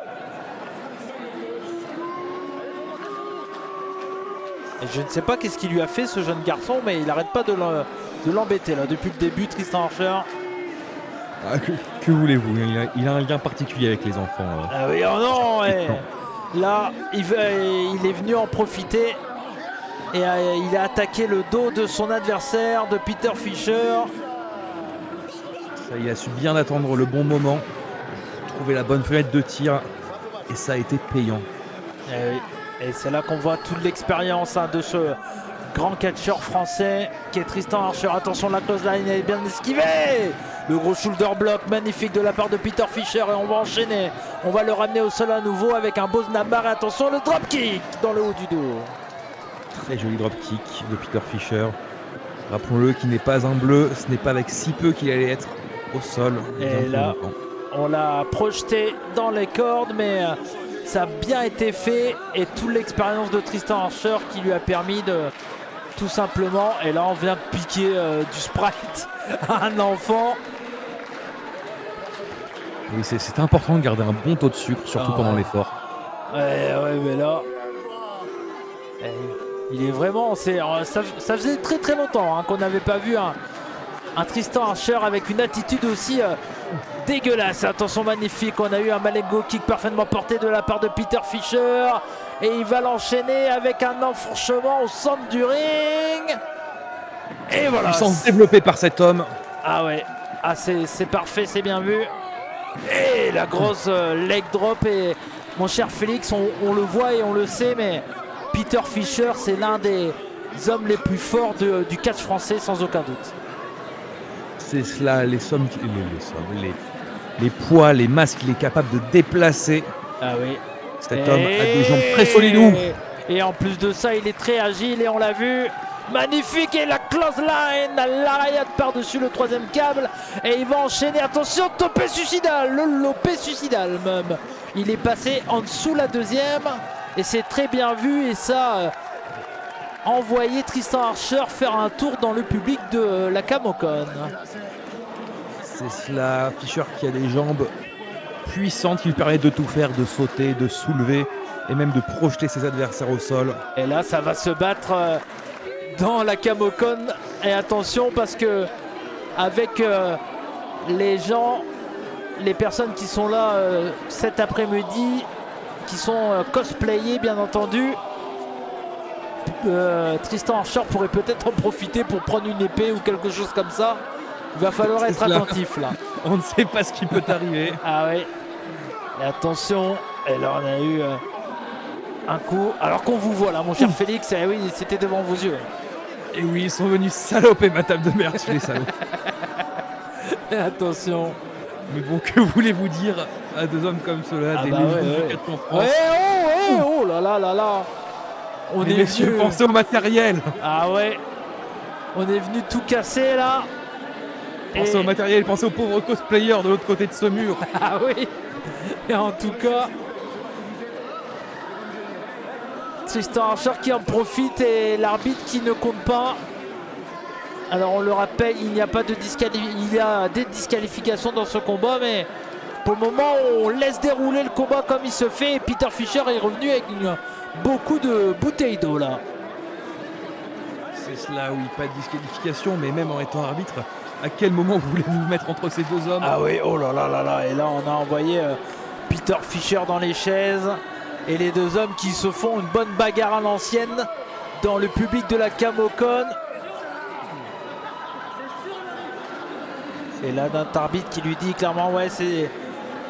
Et je ne sais pas qu'est-ce qu'il lui a fait ce jeune garçon, mais il n'arrête pas de l'embêter là depuis le début, Tristan Archer. Ah, que voulez-vous, il a un lien particulier avec les enfants. Ah oui, oh non, là, il est venu en profiter et il a attaqué le dos de son adversaire, de Peter Fischer. Ça, il a su bien attendre le bon moment, trouver la bonne fenêtre de tir, et ça a été payant. Et, oui. Et c'est là qu'on voit toute l'expérience de ce grand catcheur français qui est Tristan Archer. Attention, la close line est bien esquivée. Le gros shoulder block magnifique de la part de Peter Fischer, et on va enchaîner. On va le ramener au sol à nouveau avec un beau snap bar. Et attention, le drop kick dans le haut du dos. Très joli drop kick de Peter Fischer. Rappelons-le qu'il n'est pas un bleu, ce n'est pas avec si peu qu'il allait être au sol. Et là, on l'a projeté dans les cordes, mais ça a bien été fait, et toute l'expérience de Tristan Archer qui lui a permis de tout simplement, et là on vient piquer du Sprite à un enfant. Oui, c'est important de garder un bon taux de sucre, surtout pendant l'effort. Ouais, mais là, il est vraiment, ça faisait très très longtemps qu'on n'avait pas vu un Tristan Archer avec une attitude aussi dégueulasse. Attention, magnifique, on a eu un Malengo kick parfaitement porté de la part de Peter Fischer, et il va l'enchaîner avec un enfourchement au centre du ring. Et voilà. Puissance développée par cet homme. Ah ouais, c'est parfait, c'est bien vu. Et la grosse leg drop, et mon cher Félix, on le voit et on le sait, mais Peter Fischer, c'est l'un des hommes les plus forts du catch français, sans aucun doute. C'est cela, les poids, les masses qu'il est capable de déplacer. Ah oui. Cet homme a des jambes très solides. Et en plus de ça, il est très agile et on l'a vu. Magnifique, et la clothesline à l'arrière par-dessus le troisième câble. Et il va enchaîner, attention, topé suicidal, le lopé suicidal même. Il est passé en dessous la deuxième et c'est très bien vu et ça a envoyé Tristan Archer faire un tour dans le public de la Camocon. C'est cela, Fischer qui a des jambes puissantes qui lui permettent de tout faire, de sauter, de soulever et même de projeter ses adversaires au sol. Et là, ça va se battre dans la Camocon. Et attention parce que avec les gens, les personnes qui sont là cet après-midi, qui sont cosplayés bien entendu, Tristan Archer pourrait peut-être en profiter pour prendre une épée ou quelque chose comme ça. Il va falloir être attentif là. On ne sait pas ce qui peut arriver. Ah oui. Et attention. Et là on a eu un coup. Alors qu'on vous voit là mon cher Félix. Eh oui, c'était devant vos yeux. Et oui, ils sont venus saloper ma table de merde, les salauds. Et attention. Mais bon, que voulez-vous dire à deux hommes comme ceux-là, des légendes du 4 en France. Oh là là là là. On Mais est messieurs, venu. pensez au matériel. Ah ouais. On est venu tout casser là. Pensez au matériel, pensez aux pauvres cosplayers de l'autre côté de ce mur. Ah oui. Et en tout cas, Tristan Archer qui en profite et l'arbitre qui ne compte pas. Alors on le rappelle, il y a des disqualifications dans ce combat, mais pour le moment on laisse dérouler le combat comme il se fait et Peter Fischer est revenu avec beaucoup de bouteilles d'eau là. C'est cela, oui, pas de disqualification, mais même en étant arbitre, à quel moment voulez-vous vous mettre entre ces deux hommes? Ah oui, oh là là là là, et là on a envoyé Peter Fischer dans les chaises et les deux hommes qui se font une bonne bagarre à l'ancienne dans le public de la Camocon. Et là d'un arbitre qui lui dit clairement ouais c'est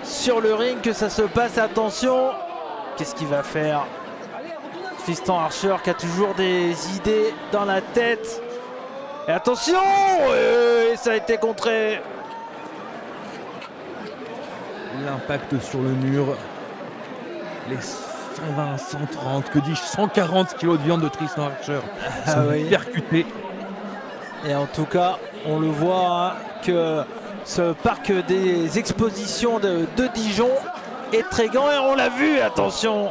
sur le ring que ça se passe, attention. Qu'est-ce qu'il va faire Tristan Archer qui a toujours des idées dans la tête. Et attention, et ça a été contré. L'impact sur le mur. Les 120, 130, que dis-je, 140 kilos de viande de Tristan Archer sont percutés. Et en tout cas, on le voit hein, que ce parc des expositions de Dijon est très grand. Et on l'a vu, attention,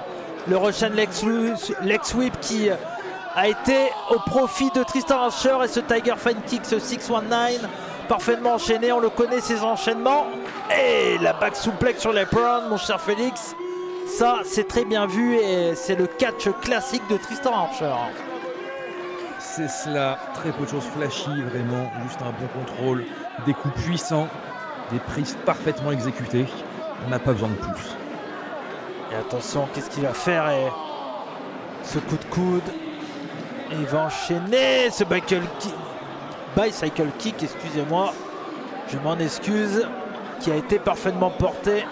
le Russian leg sweep qui a été au profit de Tristan Archer et ce Tiger Fine Kick, ce 619, parfaitement enchaîné. On le connaît, ses enchaînements. Et la back suplex sur l'apron, mon cher Félix. Ça, c'est très bien vu et c'est le catch classique de Tristan Archer. C'est cela, très peu de choses flashy, vraiment, juste un bon contrôle, des coups puissants, des prises parfaitement exécutées. On n'a pas besoin de plus. Et attention, qu'est-ce qu'il va faire et ce coup de coude. Et il va enchaîner ce bicycle kick, excusez-moi, je m'en excuse, qui a été parfaitement porté.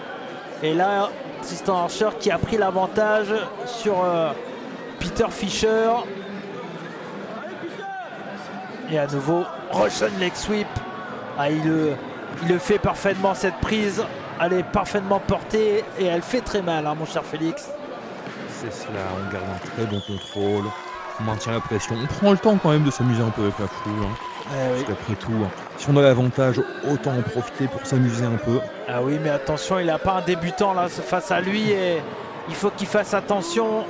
Et là, Tristan Archer qui a pris l'avantage sur Peter Fischer. Et à nouveau, Russian leg sweep. Ah, il le fait parfaitement cette prise. Elle est parfaitement portée et elle fait très mal, hein, mon cher Félix. C'est cela, on garde un très bon contrôle, on maintient la pression. On prend le temps quand même de s'amuser un peu avec la foule. Hein. Oui. Parce qu'après tout, si on a l'avantage, autant en profiter pour s'amuser un peu. Ah oui, mais attention, il n'a pas un débutant là face à lui et il faut qu'il fasse attention,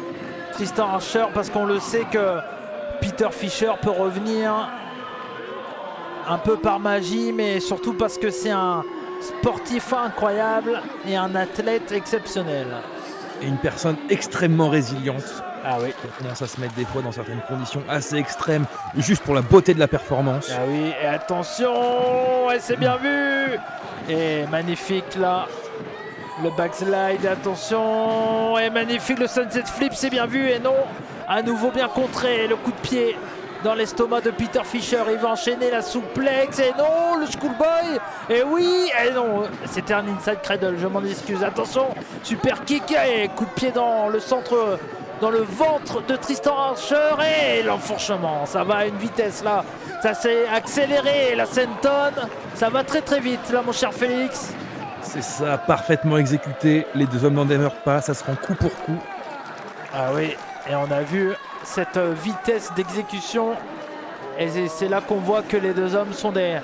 Tristan Archer, parce qu'on le sait que Peter Fischer peut revenir un peu par magie, mais surtout parce que c'est un sportif incroyable et un athlète exceptionnel. Et une personne extrêmement résiliente. Ah oui. Qui commence à se mettre des fois dans certaines conditions assez extrêmes, juste pour la beauté de la performance. Ah oui, et attention, et c'est bien vu. Et magnifique là, le backslide, attention, et magnifique le sunset flip, c'est bien vu, et non, à nouveau bien contré, le coup de pied dans l'estomac de Peter Fischer, il va enchaîner la souplex, et non, le schoolboy, et oui, et non, c'était un inside cradle, je m'en excuse, attention, super kick, et coup de pied dans le centre, dans le ventre de Tristan Archer, et l'enfourchement, ça va à une vitesse là, ça s'est accéléré, la senton, ça va très très vite là mon cher Félix. C'est ça, parfaitement exécuté, les deux hommes n'en demeurent pas, ça se rend coup pour coup. Ah oui, Et on a vu cette vitesse d'exécution. Et c'est là qu'on voit que les deux hommes sont des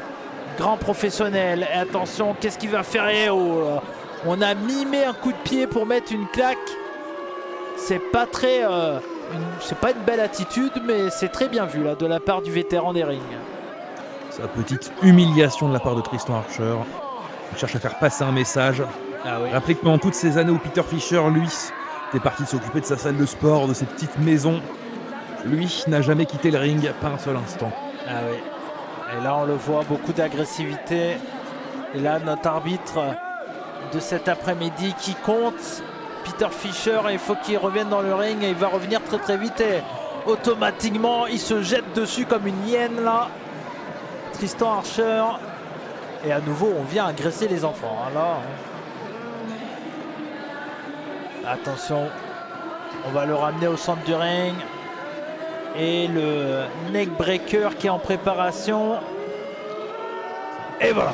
grands professionnels. Et attention, qu'est-ce qu'il va faire? On a mimé un coup de pied pour mettre une claque. C'est pas très... c'est pas une belle attitude, mais c'est très bien vu là, de la part du vétéran des rings. Sa petite humiliation de la part de Tristan Archer. Il cherche à faire passer un message. Ah oui. Rappelez que pendant toutes ces années où Peter Fischer, lui, était parti s'occuper de sa salle de sport, de ses petites maisons, lui n'a jamais quitté le ring, pas un seul instant. Ah oui. Et là, on le voit, beaucoup d'agressivité. Et là, notre arbitre de cet après-midi qui compte, Peter Fischer, il faut qu'il revienne dans le ring et il va revenir très très vite. Et automatiquement, il se jette dessus comme une hyène là. Tristan Archer. Et à nouveau, on vient agresser les enfants. Hein, là. Attention, on va le ramener au centre du ring. Et le neck breaker qui est en préparation. Et voilà.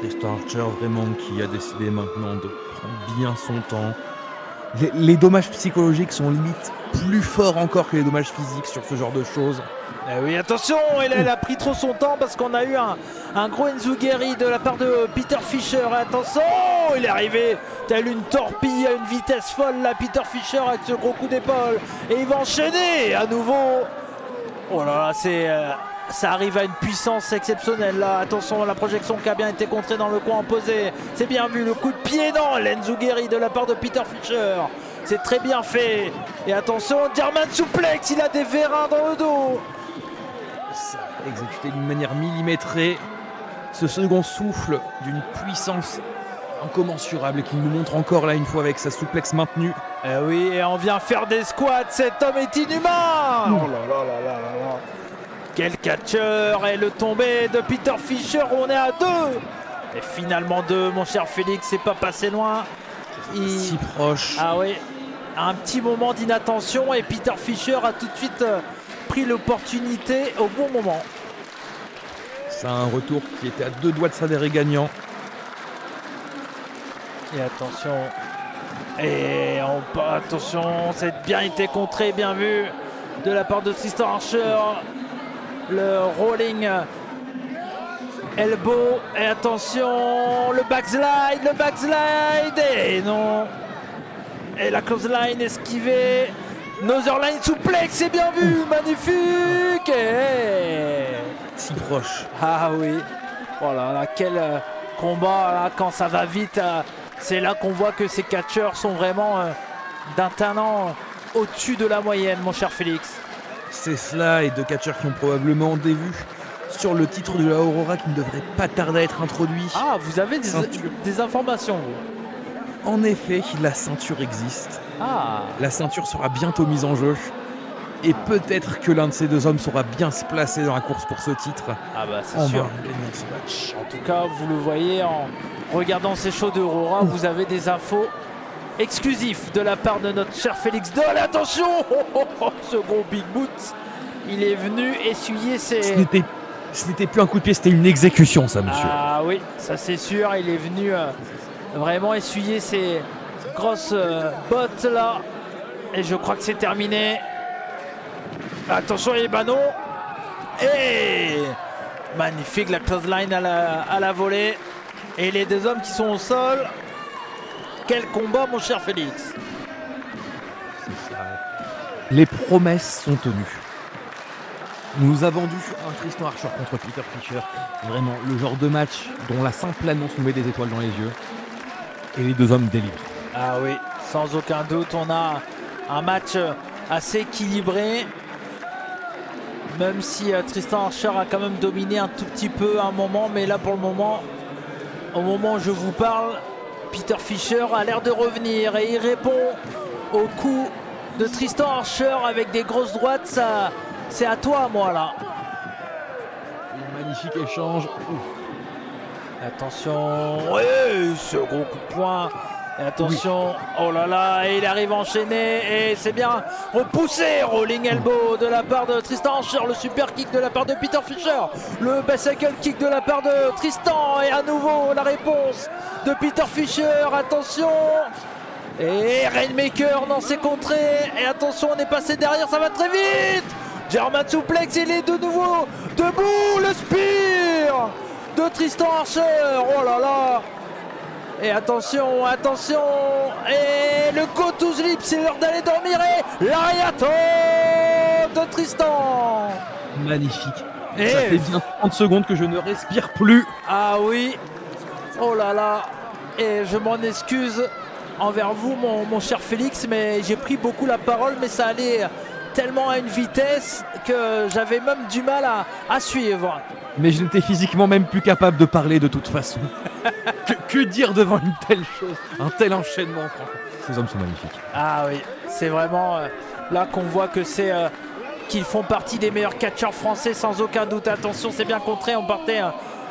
Tristan Archer, vraiment, qui a décidé maintenant de prendre bien son temps. Les dommages psychologiques sont limite plus forts encore que les dommages physiques sur ce genre de choses. Eh oui, attention, il a pris trop son temps parce qu'on a eu un gros enzuguri de la part de Peter Fischer. Attention, il est arrivé tel une torpille à une vitesse folle là, Peter Fischer avec ce gros coup d'épaule. Et il va enchaîner à nouveau. Oh là là, ça arrive à une puissance exceptionnelle là. Attention, la projection qui a bien été contrée dans le coin opposé. C'est bien vu, le coup de pied dans l'enzuguri de la part de Peter Fischer. C'est très bien fait. Et attention, German suplex, il a des vérins dans le dos. Ça a exécuté d'une manière millimétrée. Ce second souffle d'une puissance incommensurable qui nous montre encore là une fois avec sa souplesse maintenue. Oui, et on vient faire des squats. Cet homme est inhumain. Oh là là là là là là. Quel catcheur. Et le tombé de Peter Fischer, on est à 2. Et finalement 2, mon cher Félix, c'est pas passé loin. Si proche. Ah oui, un petit moment d'inattention et Peter Fischer a tout de suite pris l'opportunité au bon moment. C'est un retour qui était à 2 doigts de s'avérer gagnant. Et attention. Et attention, c'est bien été contré, bien vu de la part de Tristan Archer. Le rolling elbow. Et attention, le backslide. Et non. Et la clothesline esquivée. Northern suplex, c'est bien vu, magnifique. Et... si proche. Ah oui. Oh là là, quel combat là, quand ça va vite. C'est là qu'on voit que ces catcheurs sont vraiment d'un talent au-dessus de la moyenne, mon cher Félix. C'est cela, et 2 catcheurs qui ont probablement des vues sur le titre de la Aurora qui ne devrait pas tarder à être introduit. Ah, vous avez des informations, vous. En effet, la ceinture existe. Ah. La ceinture sera bientôt mise en jeu. Et peut-être que l'un de ces 2 hommes saura bien se placer dans la course pour ce titre. Ah bah c'est sûr. En tout cas, vous le voyez en regardant ces shows d'Aurora, vous avez des infos exclusives de la part de notre cher Félix Doll. Attention, ce gros big boot, il est venu essuyer ses... Ce n'était plus un coup de pied, c'était une exécution, ça, monsieur. Ah oui, ça c'est sûr, il est venu vraiment essuyer ses grosses bottes là. Et je crois que c'est terminé. Attention, il est banon. Et magnifique, la clothesline à la volée. Et les 2 hommes qui sont au sol. Quel combat, mon cher Félix. Les promesses sont tenues. On nous a vendu un Tristan Archer contre Peter Fischer. Vraiment le genre de match dont la simple annonce nous met des étoiles dans les yeux. Et les 2 hommes délivrent. Ah oui, sans aucun doute, on a un match assez équilibré. Même si Tristan Archer a quand même dominé un tout petit peu à un moment. Mais là, pour le moment, au moment où je vous parle, Peter Fischer a l'air de revenir. Et il répond au coup de Tristan Archer avec des grosses droites. Ça, c'est à toi, moi, là. Un magnifique échange. Attention. Ouais, ce gros coup de poing. Et attention, oh là là, et il arrive à enchaîner et c'est bien repoussé, rolling elbow de la part de Tristan Archer, le super kick de la part de Peter Fischer, le bicycle kick de la part de Tristan et à nouveau la réponse de Peter Fischer, attention, Et Rainmaker dans ses contrées. Et attention, on est passé derrière, ça va très vite. German Suplex, il est de nouveau debout. Le spear de Tristan Archer. Oh là là. Et attention, attention. Et le go to sleep, c'est l'heure d'aller dormir. Et l'ariato de Tristan. Magnifique. Et ça fait bien 30 secondes que je ne respire plus. Ah oui. Oh là là. Et je m'en excuse envers vous, mon cher Félix, mais j'ai pris beaucoup la parole, mais ça allait tellement à une vitesse que j'avais même du mal à suivre. Mais je n'étais physiquement même plus capable de parler de toute façon. que dire devant une telle chose, un tel enchaînement, franchement. Ces hommes sont magnifiques. Ah oui, c'est vraiment là qu'on voit que c'est qu'ils font partie des meilleurs catcheurs français sans aucun doute. Attention, c'est bien contré, on partait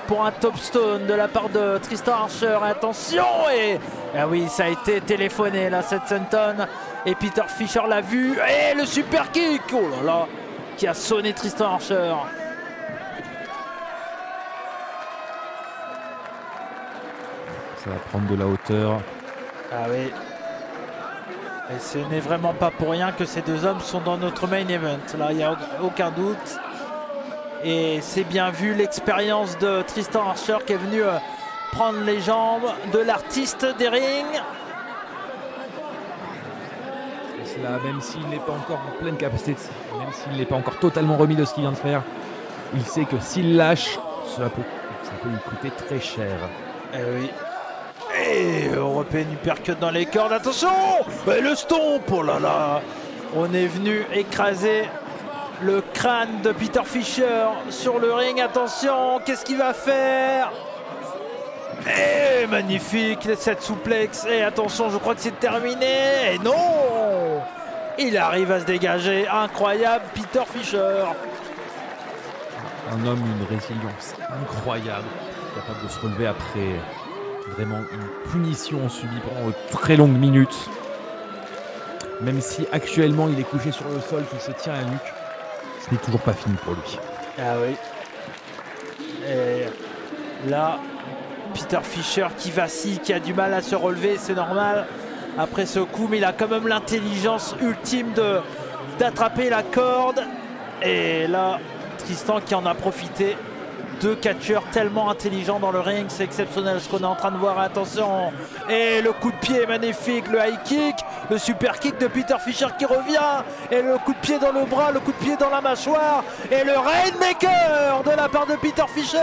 pour un top stone de la part de Tristan Archer. Attention, et ah oui, ça a été téléphoné là, cette Senton. Et Peter Fisher l'a vu. Et le super kick, oh là là, qui a sonné Tristan Archer. Ça va prendre de la hauteur. Ah oui. Et ce n'est vraiment pas pour rien que ces deux hommes sont dans notre main event. Là, il n'y a aucun doute. Et c'est bien vu l'expérience de Tristan Archer qui est venu prendre les jambes de l'artiste des rings. Et cela, même s'il n'est pas encore en pleine capacité, même s'il n'est pas encore totalement remis de ce qu'il vient de faire, il sait que s'il lâche, ça peut lui coûter très cher. Eh oui. Et Européen uppercut dans les cordes. Attention, et le stomp, oh là là. On est venu écraser le crâne de Peter Fisher sur le ring. Attention, qu'est-ce qu'il va faire? Et magnifique, cette souplex. Et attention, je crois que c'est terminé. Et non, il arrive à se dégager. Incroyable, Peter Fisher. Un homme, une résilience incroyable, capable de se relever après vraiment une punition subie pendant de très longues minutes. Même si actuellement il est couché sur le sol, qu'il se tient à la nuque, ce n'est toujours pas fini pour lui. Ah oui. Et là, Peter Fisher qui vacille, qui a du mal à se relever, c'est normal après ce coup, mais il a quand même l'intelligence ultime d'attraper la corde. Et là, Tristan qui en a profité. Deux catcheurs tellement intelligents dans le ring, c'est exceptionnel ce qu'on est en train de voir. Attention, et le coup de pied magnifique, le high kick, le super kick de Peter Fisher qui revient, et le coup de pied dans le bras, le coup de pied dans la mâchoire, et le Rainmaker de la part de Peter Fisher.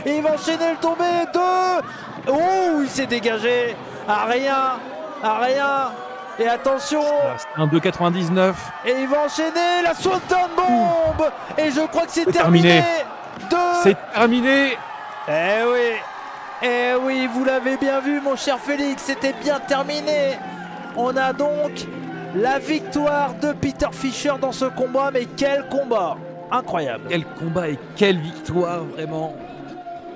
Et il va enchaîner le tombé, 2. Oh, il s'est dégagé, à rien. Et attention, un 2,99. Et il va enchaîner la Swanton Bomb. Et je crois que c'est terminé. C'est terminé. Eh oui, vous l'avez bien vu mon cher Félix, c'était bien terminé. On a donc la victoire de Peter Fisher dans ce combat, mais quel combat incroyable. Quel combat et quelle victoire vraiment.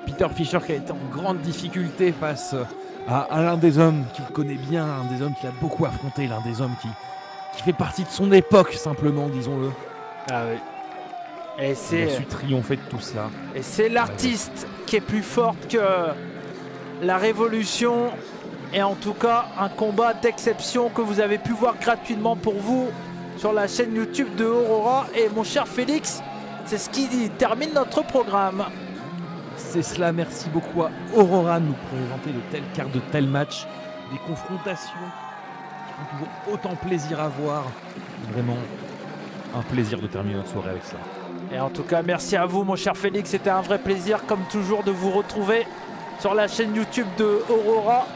Peter Fisher qui a été en grande difficulté face à l'un des hommes qu'il connaît bien, un des hommes qu'il a beaucoup affronté, l'un des hommes qui fait partie de son époque simplement, disons-le. Ah oui. Et il a su triompher de tout cela. Et c'est l'artiste qui est plus forte que la révolution. Et en tout cas, un combat d'exception que vous avez pu voir gratuitement pour vous sur la chaîne YouTube de Aurora. Et mon cher Félix, c'est ce qui termine notre programme. C'est cela, merci beaucoup à Aurora de nous présenter de telles cartes, de tels matchs, des confrontations qui font toujours autant plaisir à voir. Vraiment un plaisir de terminer notre soirée avec ça. Et en tout cas, merci à vous mon cher Félix, c'était un vrai plaisir comme toujours de vous retrouver sur la chaîne YouTube de Aurora.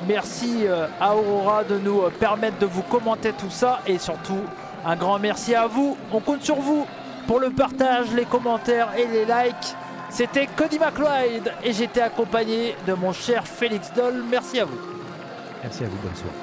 Merci à Aurora de nous permettre de vous commenter tout ça et surtout un grand merci à vous. On compte sur vous pour le partage, les commentaires et les likes. C'était Cody McLeod et j'étais accompagné de mon cher Félix Doll. Merci à vous. Merci à vous, bonne soirée.